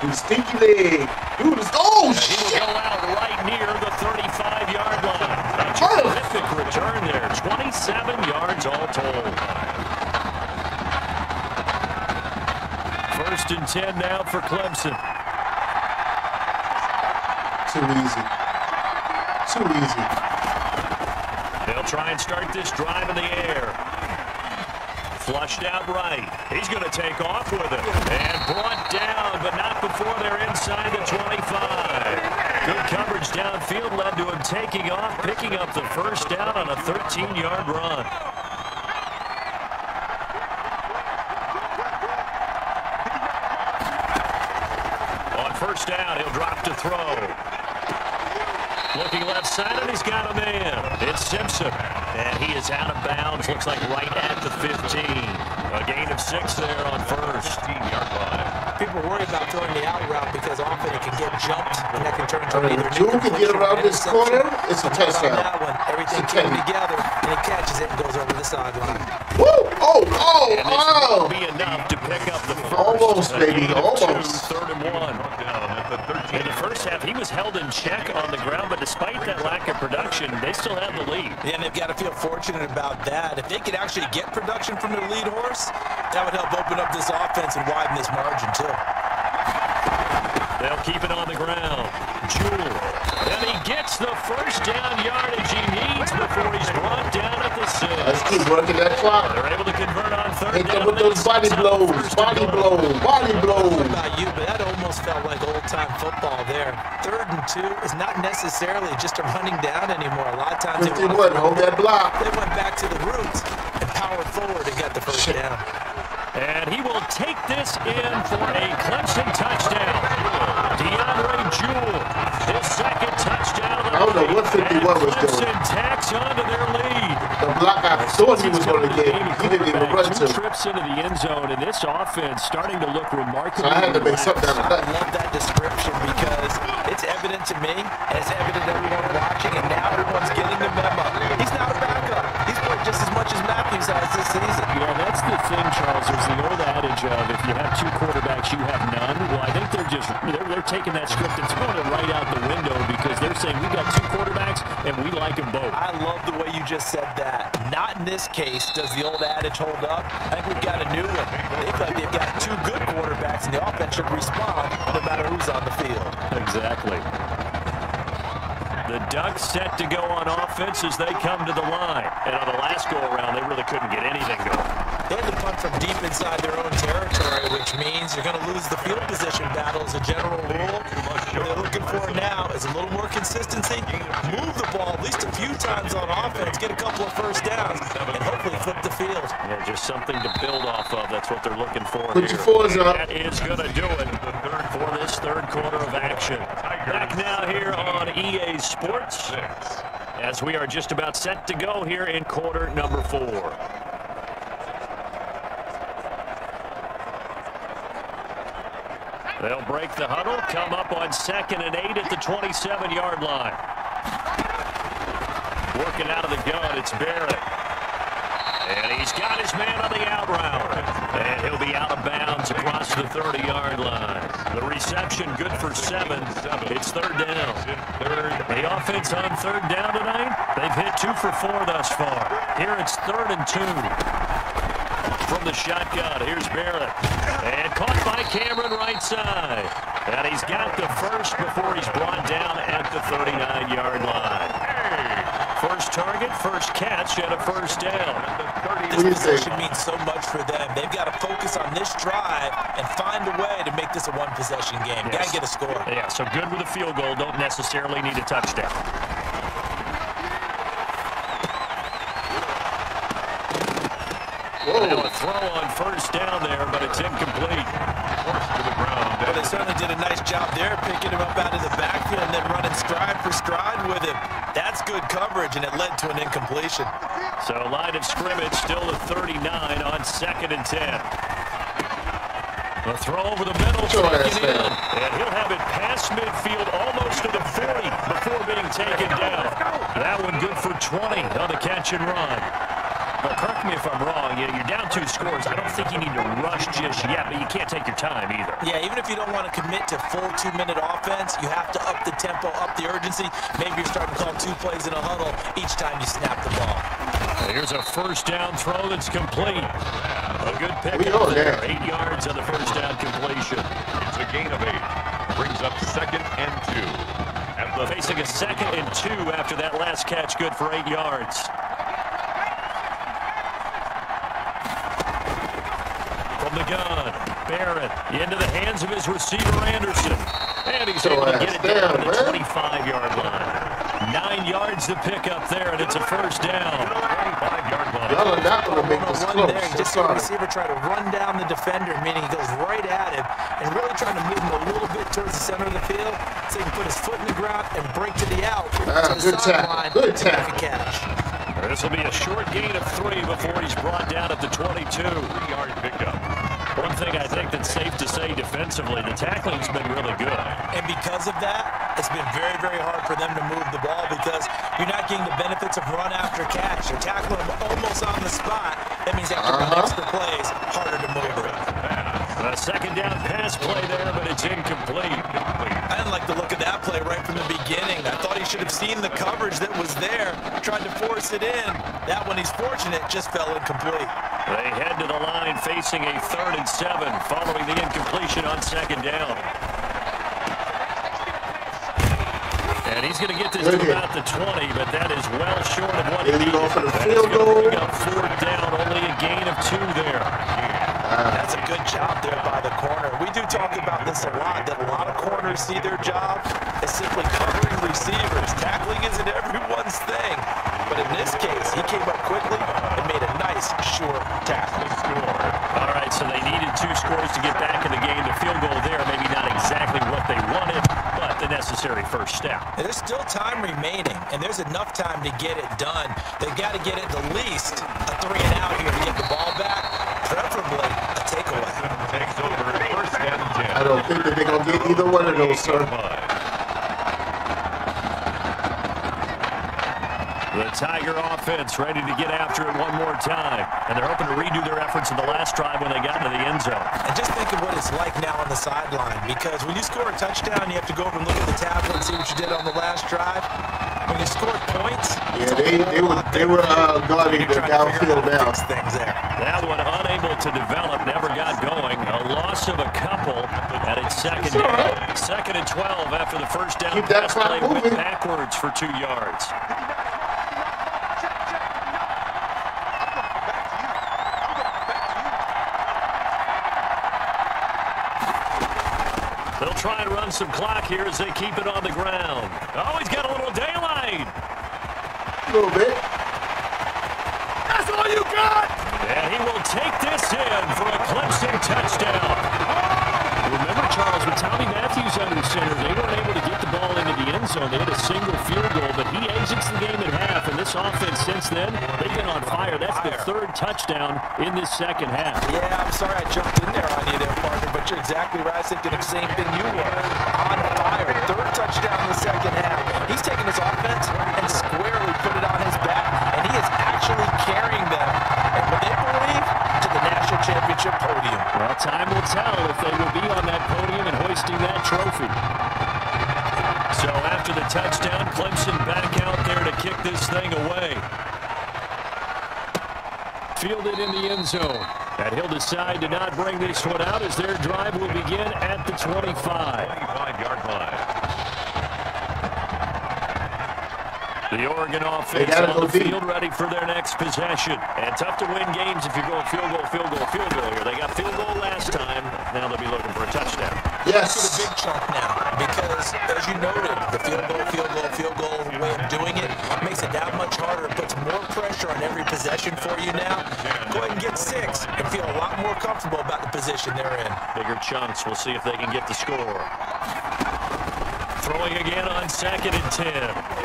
You stinky leg. Dude, oh, He will shit. go out right near the 35-yard line. A terrific return there. 27 yards all told. 1st and 10 now for Clemson. Too easy. Too easy. They'll try and start this drive in the air. Flushed out right. He's going to take off with it. And brought down, but not before they're inside the 25. Good coverage downfield led to him taking off, picking up the first down on a 13-yard run. On 1st down, he'll drop to throw. Looking left side, and he's got a man. It's Simpson. And he is out of bounds. Looks like right at the 15. A gain of 6 there on 1st. 15-yard line. People worry about throwing the out route because often it can get jumped and that can turn into either June can get around this corner. It's a touchdown. that one, everything came together and he catches it and goes over the sideline. Woo! Oh, And this oh, will be enough to pick up the first. Almost, A baby, gain of 2, almost. 3rd and 1. Down at the 13. In the first half, he was held in check on the ground, but despite that lack of production, they still have the lead. Yeah, and they've got to feel fortunate about that. If they could actually get production from their lead horse, that would help open up this offense and widen this margin too. They'll keep it on the ground. Jewell. And he gets the first down yardage he needs before he's brought down at the 6. let's keep working that clock. They're able to convert on 3rd Hit them down. with those body blows, body blows, body I don't blows. know about you, but that almost felt like old-time football there. 3rd and 2 is not necessarily just a running down anymore. A lot of times they 51, hold that block. They went back to the roots and powered forward and got the first down. And he will take this in for a Clemson touchdown. DeAndre Jewell, his 2nd touchdown. I don't know what 51 was doing. Clemson tacks onto their lead. The block I thought he was going to get. He didn't even run to. Trips into the end zone, and this offense starting to look remarkably. So I had to make something out of that. I love that description because it's evident to me, and it's evident to everyone watching, and now everyone's getting the memo. He's not a backup. He's played just as much as Matthews has this season. Yeah, that's the thing, Charles. There's the old adage of if you have two quarterbacks, you have none. Well, I think they're taking that script and throwing it right out the window because they're saying we got two quarterbacks and we like them both. I love the way you just said that. Not in this case does the old adage hold up. I think we've got a new one. They feel like they've got two good quarterbacks, and the offense should respond no matter who's on the field. Exactly. The Ducks set to go on offense as they come to the line. And on the last go-around, they really couldn't get anything going. They had to punt from deep inside their own territory, which means you're going to lose the field position battle as a general rule. What they're looking for now is a little more consistency, move the ball at least a few times on offense, get a couple of first downs, and hopefully flip the field. Yeah, just something to build off of. That's what they're looking for Put here. your fours up. That is going to do it for this third quarter of action. Back now here on EA Sports as we are just about set to go here in quarter number 4. They'll break the huddle, come up on 2nd and 8 at the 27-yard line. Working out of the gun, it's Barrett. And he's got his man on the out route. And he'll be out of bounds across the 30-yard line. The reception good for 7. It's third down. The offense on third down tonight, they've hit 2 for 4 thus far. Here it's 3rd and 2. From the shotgun, here's Barrett. And caught by Cameron right side. And he's got the first before he's brought down at the 39-yard line. First target, first catch, and a first down. This possession means so much for them. They've got to focus on this drive and find a way to make this a one-possession game. Got to get a score. Yeah, so good with a field goal. Don't necessarily need a touchdown. Whoa. A throw on first down there, but it's incomplete. Forced to the ground. Well, they certainly did a nice job there, picking him up out of the backfield and then running stride for stride with him. That's good coverage, and it led to an incompletion. So line of scrimmage still at 39 on 2nd and 10. The throw over the middle, taken in, and he'll have it past midfield almost to the 40 before being taken down. That one good for 20 on the catch and run. Well, correct me if I'm wrong. You're down 2 scores. I don't think you need to rush just yet, but you can't take your time either. Yeah, even if you don't want to commit to full 2-minute offense, you have to up the tempo, up the urgency. Maybe you're starting to call 2 plays in a huddle each time you snap the ball. Here's a first down throw that's complete. A good pickup there. 8 yards on the first down completion. It's a gain of 8. Brings up 2nd and 2. Facing a 2nd and 2 after that last catch, good for 8 yards. From the gun, Barrett into the hands of his receiver, Anderson. And he's able to get it down to the 25-yard line. 9 yards to pick up there, and it's a first down. 25-yard line. Y'all are not going to make this close. There. You just see the receiver try to run down the defender, meaning he goes right at him and really trying to move him a little bit towards the center of the field so he can put his foot in the ground and break to the out. To the good tackle. Good tackle. Catch. This will be a short gain of 3 before he's brought down at the 22. 3-yard pickup. One thing I think that's safe to say defensively, the tackling's been really good. And because of that, it's been very, very hard for them to move the ball because you're not getting the benefits of run after catch. You're tackling them almost on the spot. That means they have to run extra plays, harder to move it. A second down pass play there, but it's incomplete. I didn't like the look of that play right from the beginning. I thought he should have seen the coverage that was there, tried to force it in. That one, he's fortunate, just fell incomplete. They head to the line facing a 3rd and 7 following the incompletion on 2nd down. And he's going to get this to about the 20, but that is well short of what he needed. For the field goal. Bring up 4th down, only a gain of 2 there. That's a good job there by the corner. We do talk about this a lot, that a lot of corners see their job as simply covering receivers. Tackling isn't everyone's thing. But in this case, he came up quickly and made a nice, short tackle. All right, so they needed 2 scores to get back in the game. The field goal there, maybe not exactly what they wanted, but the necessary first step. And this there's still time remaining, and there's enough time to get it done. They've got to get it at least a 3-and-out here to get the ball back, preferably a takeaway. Takes over first and 10. I don't think that they're going to get either one of those, sir. The Tiger offense ready to get after it one more time. And they're hoping to redo their efforts in the last drive when they got into the end zone. And just think of what it's like now on the sideline, because when you score a touchdown, you have to go over and look at the tablet and see what you did on the last drive. When you scored points, yeah, they were guarding the downfield now. That one unable to develop, never got going. A loss of a couple, and it's second down. Right. Second and 12 after the first down. Keep that play moving. went backwards for 2 yards. They'll try and run some clock here as they keep it on the ground. Oh, he's got a little daylight. A little bit. That's all you got. And he will take this in for a Clemson touchdown. Remember, Charles, with Tommy Matthews under center, they weren't able to get the ball into the end zone. They had a single field goal, but he exits the game at half. And this offense since then, they've been on fire. That's the third touchdown in this second half. Yeah, I'm sorry I jumped in there on you there, partner, but you're exactly right. I was thinking the same thing you were. On fire. Third touchdown in the second half. He's taken his offense and squarely put it on his back, and he is actually carrying them, and what they believe, to the national championship podium. Well, time will tell if they will be on that podium and hoisting that trophy. So after the touchdown, Clemson back out there to kick this thing away. Fielded in the end zone. And he'll decide to not bring this one out as their drive will begin at the 25. 25-yard line. The Oregon offense on the field ready for their next possession. And tough to win games if you're going field goal, field goal, field goal here. They got field goal last time. Now they'll be looking for a touchdown. Yes. To the big chunk now, because as you noted, the field goal way of doing it makes it that much harder. It puts more pressure on every possession for you now. Go ahead and get 6 and feel a lot more comfortable about the position they're in. Bigger chunks. We'll see if they can get the score. Throwing again on second and 10.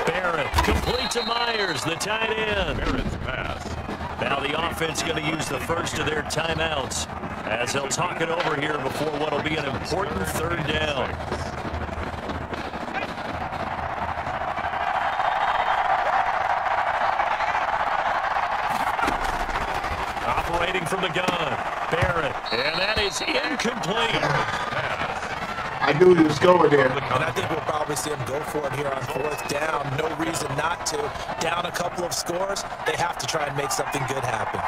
Barrett complete to Myers, the tight end. Barrett's pass. Now the offense going to use the first of their timeouts as they'll talk it over here before what will be an important third down. Operating from the gun, Barrett, and that is incomplete. I knew he was going there. And I think we'll probably see him go for it here on fourth down. No reason not to. Down a couple of scores, they have to try and make something good happen.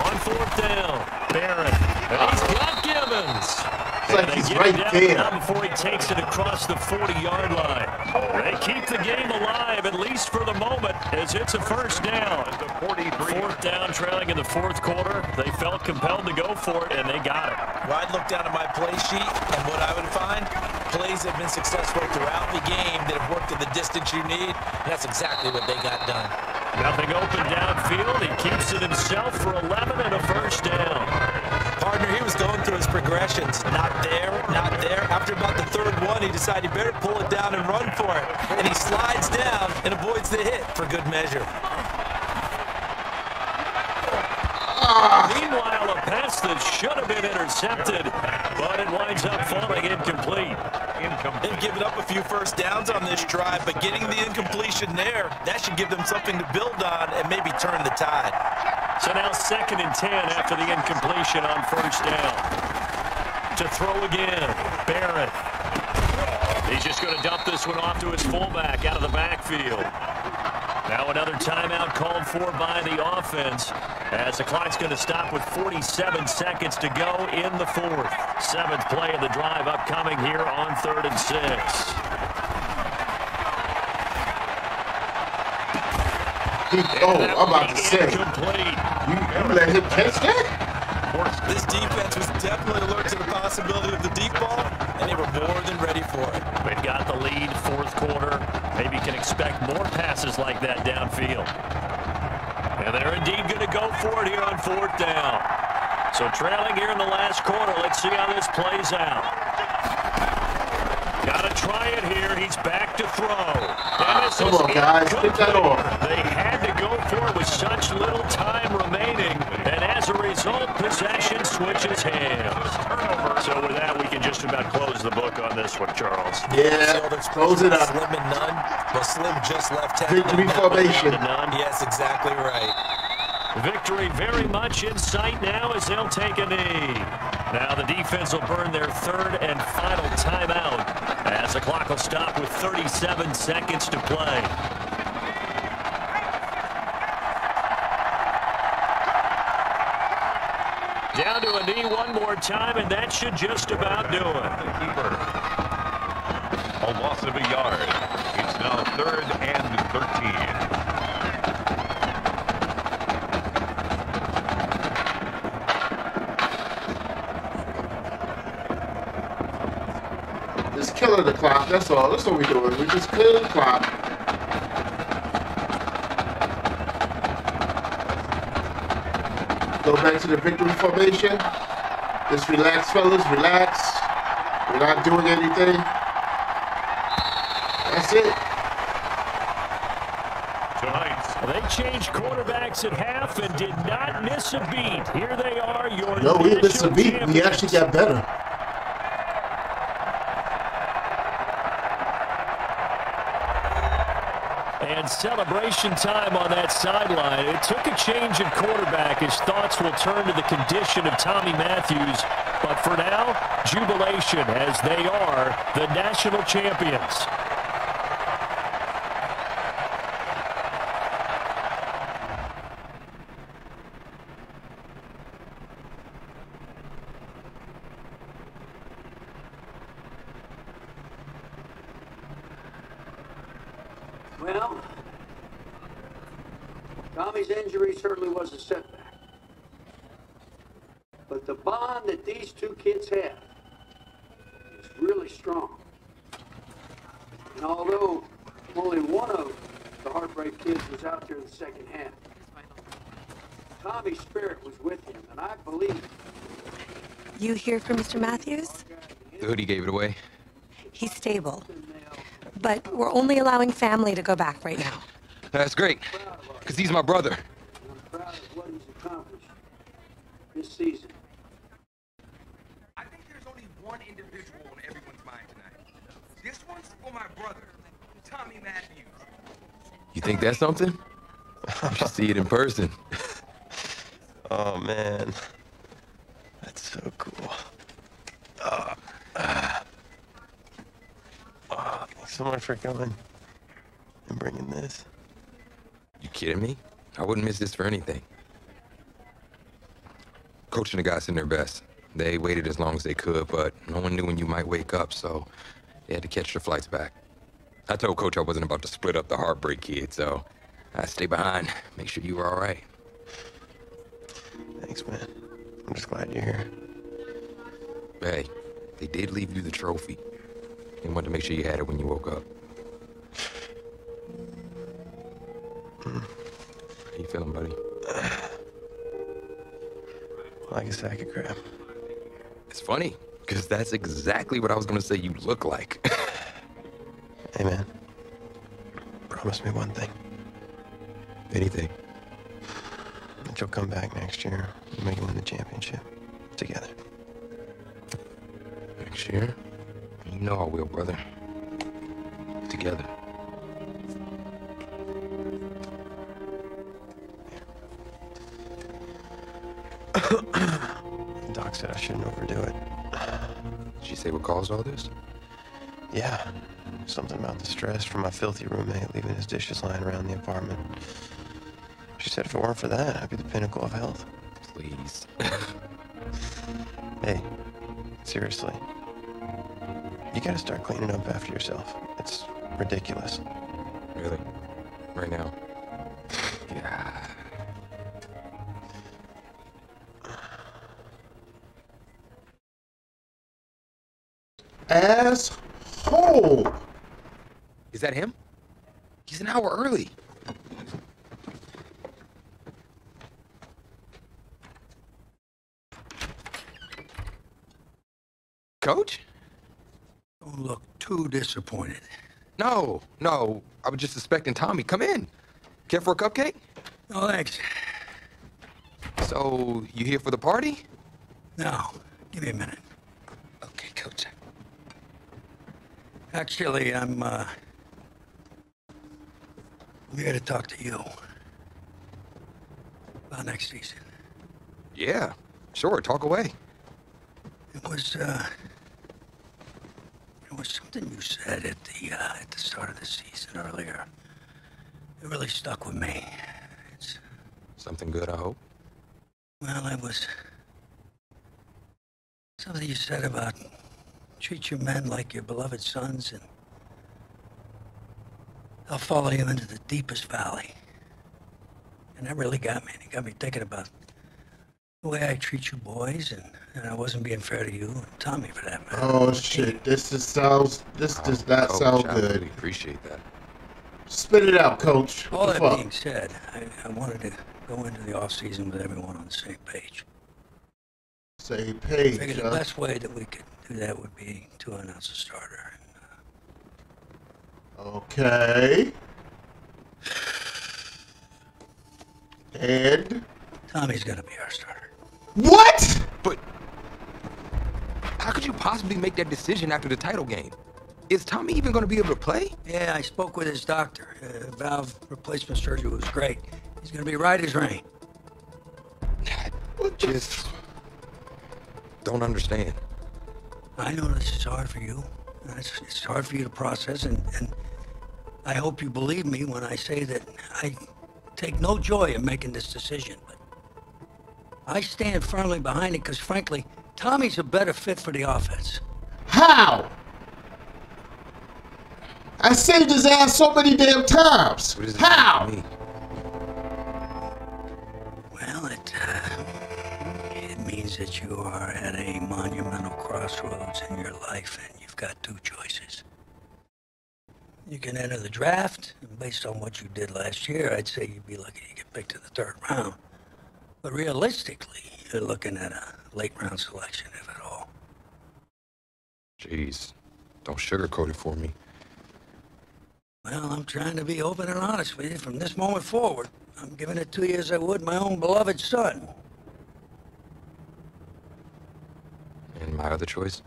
On fourth down, Barrett. He's got Gibbons. It's like he's right there. Before he takes it across the 40-yard line. They keep the game alive, at least for the moment, as it's a first down. Fourth down, trailing in the fourth quarter. They felt compelled to go for it, and they got it. Well, I'd look down at my play sheet, and what I would find, plays have been successful throughout the game that have worked at the distance you need, and that's exactly what they got done. Nothing open downfield. He keeps it himself for 11 and a first down. Partner, he was going through his progressions. Not there, not there. After about the third one, he decided he better pull it down and run for it. And he slides down and avoids the hit for good measure. Meanwhile, a pass that should have been intercepted, but it winds up falling incomplete. They've given up a few first downs on this drive, but getting the incompletion there, that should give them something to build on and maybe turn the tide. So now second and 10 after the incompletion on first down. To throw again, Barrett. He's just going to dump this one off to his fullback out of the backfield. Now another timeout called for by the offense as the clock's going to stop with 47 seconds to go in the fourth. Seventh play of the drive upcoming here on 3rd and 6. I'm about to say, you let him catch that? This defense was definitely alert to the possibility of the deep ball, and they were more than ready for it. They've got the lead, fourth quarter. Maybe can expect more passes like that downfield. And they're indeed going to go for it here on fourth down. So trailing here in the last quarter. Let's see how plays out. Got to try it here. He's back to throw. Come on, guys. Get that off. They had to go for it with such little time remaining. And as a result, possession switches hands. Turnover. So with that, we can just about close the book on this one, Charles. Yeah, close it up. Slim and none, but Slim just left tackle. Victory formation. Yes, exactly right. Victory very much in sight now as they'll take a knee. Now the defense will burn their third and final timeout as the clock will stop with 37 seconds to play. Down to a knee one more time, and that should just about do it. Keeper. A loss of a yard. It's now 3rd and 13. Just killing the clock. That's all. That's what we're doing. We're just killing the clock. Go back to the victory formation. Just relax, fellas. Relax. We're not doing anything. That's it. They changed quarterbacks at half and did not miss a beat. Here they are, your No, we missed a beat. champions. We actually got better. And celebration time on that sideline. It took a change in quarterback. His thoughts will turn to the condition of Tommy Matthews. But for now, jubilation as they are the national champions. Well, Tommy's injury certainly was a setback. But the bond that these two kids have is really strong. And although only one of the Heartbreak kids was out there in the second half, Tommy's spirit was with him, and I believe. You hear from Mr. Matthews? The hoodie gave it away. He's stable. But we're only allowing family to go back right now. That's great, because he's my brother. And I'm proud of what he's accomplished this season. I think there's only one individual on everyone's mind tonight. This one's for my brother, Tommy Matthews. You think that's something? You should see it in person. Oh, man. That's so cool. Thanks so much for coming and bringing this. You kidding me? I wouldn't miss this for anything. Coach and the guys in their best. They waited as long as they could, but no one knew when you might wake up, so they had to catch their flights back. I told Coach I wasn't about to split up the Heartbreak Kid, so I stayed behind, make sure you were all right. Thanks, man. I'm just glad you're here. Hey, they did leave you the trophy. They wanted to make sure you had it when you woke up. How you feeling, buddy? Like a sack of crap. It's funny, because that's exactly what I was going to say you look like. Hey, man. Promise me one thing. Anything. That you'll come back next year and make it win the championship. Together. Next year? You know I will, brother. Together. Doc said I shouldn't overdo it. Did she say what caused all this? Yeah. Something about the stress from my filthy roommate leaving his dishes lying around the apartment. She said if it weren't for that, I'd be the pinnacle of health. Please. Hey, seriously. You gotta start cleaning up after yourself. It's ridiculous. Really? Right now? Yeah. Asshole. Is that him? He's an hour early. Coach? Don't look too disappointed. No, I was just expecting Tommy. Come in. Care for a cupcake? No, thanks. So, you here for the party? No, give me a minute. Okay, Coach. Actually, I'm here to talk to you about next season. Yeah, sure, talk away. It was something you said at the start of the season earlier. It really stuck with me. It's something good, I hope. Well, it was something you said about treat your men like your beloved sons, and they'll follow you into the deepest valley. And that really got me. It got me thinking about the way I treat you boys, and I wasn't being fair to you and Tommy for that matter. Oh shit! This does not sound I good. really appreciate that. Spit it out, Coach. All What the that fuck? being said, I wanted to go into the off season with everyone on the same page. Same I page, figured huh? the best way that we could do that would be to announce a starter. Okay. And Tommy's gonna be our starter. what? But how could you possibly make that decision after the title game? Is Tommy even going to be able to play? Yeah, I spoke with his doctor. Valve replacement surgery was great. He's gonna be right as rain. Just don't understand. I know this is hard for you. It's hard for you to process, and I hope you believe me when I say that I take no joy in making this decision. But I stand firmly behind it because, frankly, Tommy's a better fit for the offense. How? I saved his ass so many damn times. How? Well, it means that you are at a monumental crossroads in your life, and you've got two choices. You can enter the draft, and based on what you did last year, I'd say you'd be lucky to get picked in the third round. But realistically, you're looking at a late round selection, if at all. Jeez, don't sugarcoat it for me. Well, I'm trying to be open and honest with you from this moment forward. I'm giving it to you as I would my own beloved son. And my other choice?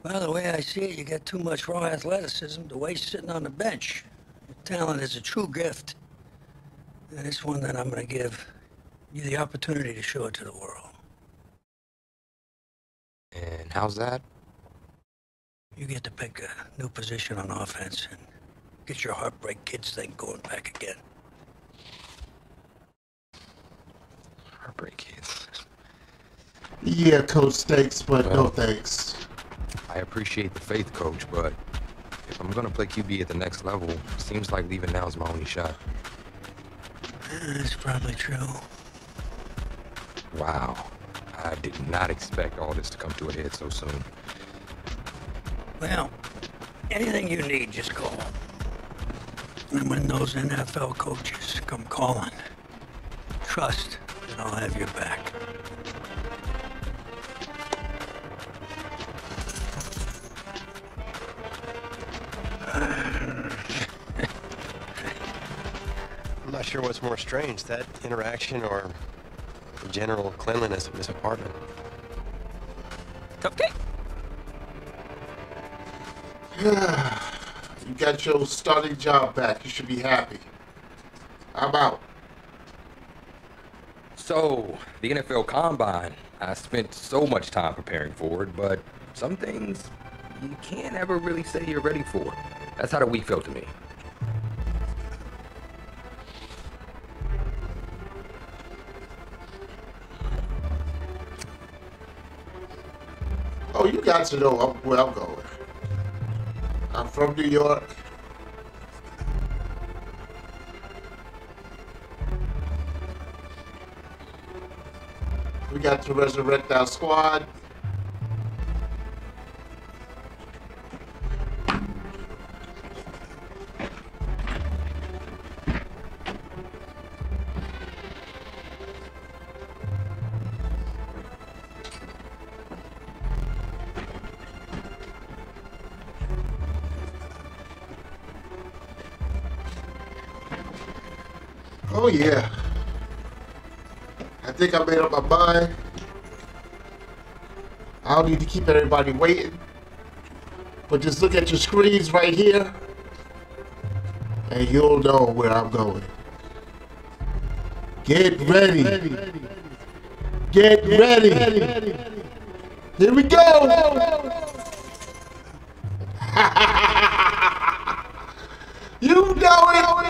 Well, the way I see it, you got too much raw athleticism to waste sitting on the bench. Your talent is a true gift. And it's one that I'm going to give you the opportunity to show it to the world. And how's that? You get to pick a new position on offense and get your Heartbreak Kids thing going back again. Heartbreak Kids. Yeah, Coach, thanks, but no Well, thanks. I appreciate the faith, Coach, but if I'm going to play QB at the next level, seems like leaving now is my only shot. That's probably true. Wow. I did not expect all this to come to a head so soon. Well, anything you need, just call. And when those NFL coaches come calling, trust that I'll have your back. I'm not sure what's more strange, that interaction or the general cleanliness of this apartment. Cupcake? You got your starting job back. You should be happy. I'm out. So, the NFL Combine, I spent so much time preparing for it, but some things you can't ever really say you're ready for. That's how the week felt to me. Oh, you got to know where I'm going. I'm from New York. We got to resurrect our squad. Oh yeah. I think I made up my mind. I don't need to keep everybody waiting. But just look at your screens right here and you'll know where I'm going. Get ready. Get ready. Here we go. You know it.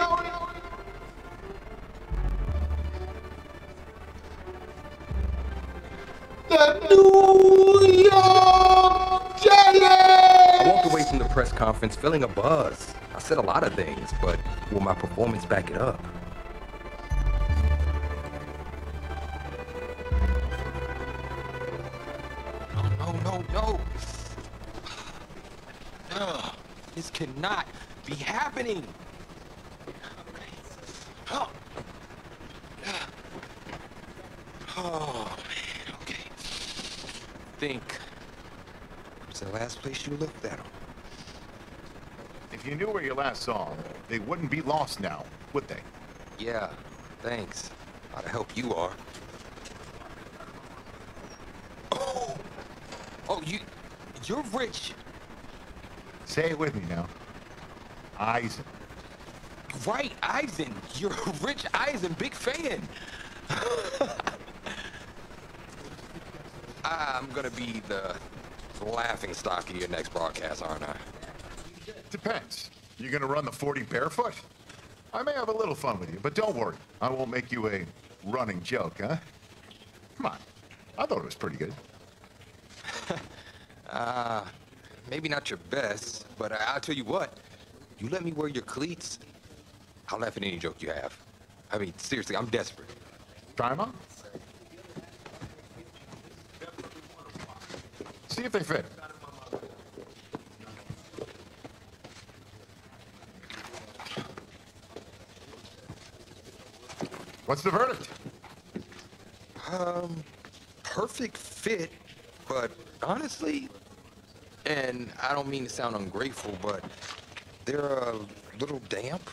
The New York Giants! I walked away from the press conference feeling a buzz. I said a lot of things, but will my performance back it up? No. This cannot be happening. Oh, man, okay. Think. It's the last place you looked at him. If you knew where you last saw them, they wouldn't be lost now, would they? Yeah, thanks. A lot of help you are. Oh, you're rich. Say it with me now. Eisen. Right, Eisen. You're a rich Eisen, big fan. I'm gonna be the laughing stock of your next broadcast, aren't I? Depends. You gonna run the 40 barefoot? I may have a little fun with you, but don't worry. I won't make you a running joke, huh? Come on. I thought it was pretty good. Maybe not your best, but I'll tell you what. You let me wear your cleats, I'll laugh at any joke you have. I mean, seriously, I'm desperate. Try 'em on. See if they fit. What's the verdict? Perfect fit, but honestly, and I don't mean to sound ungrateful, but they're a little damp.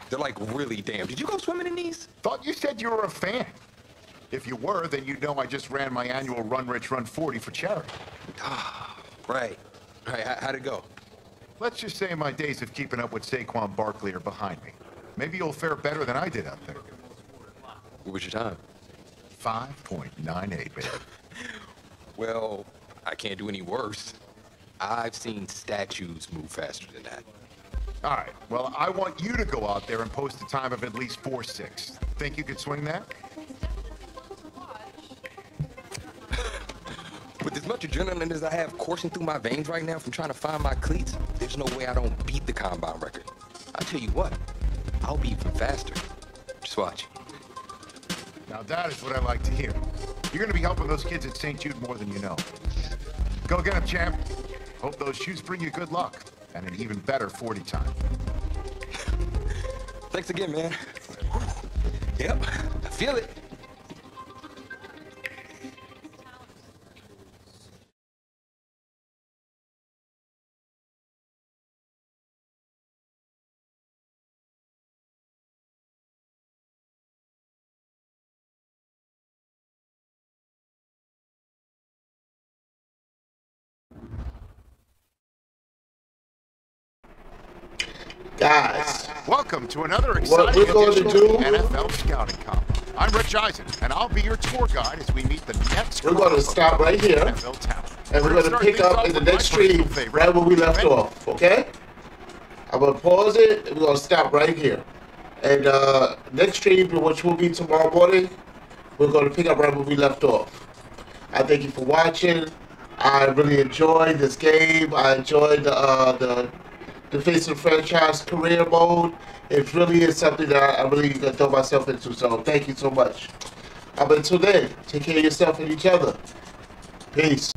They're like really damp. Did you go swimming in these? Thought you said you were a fan. If you were, then you'd know I just ran my annual Run Rich Run 40 for charity. Right. How'd it go? Let's just say my days of keeping up with Saquon Barkley are behind me. Maybe you'll fare better than I did out there. What was your time? 5.98, baby. Well, I can't do any worse. I've seen statues move faster than that. All right, well, I want you to go out there and post a time of at least 4.6. Think you could swing that? With as much adrenaline as I have coursing through my veins right now from trying to find my cleats, there's no way I don't beat the combine record. I'll tell you what, I'll be even faster. Just watch. Now that is what I like to hear. You're going to be helping those kids at St. Jude more than you know. Go get them, champ. Hope those shoes bring you good luck and an even better 40 time. Thanks again, man. Yep, I feel it. Guys, welcome to another exciting edition of the NFL Scouting Column. I'm Rich Eisen, and I'll be your tour guide as we meet the next. We're going to stop right here, and we're going to pick up in the next stream right where we left off, okay? I'm going to pause it, and we're going to stop right here. And next stream, which will be tomorrow morning, we're going to pick up right where we left off. I thank you for watching. I really enjoyed this game. I enjoyed the face of the franchise career mode. It really is something that I really gonna throw myself into. So thank you so much. But until then, take care of yourself and each other. Peace.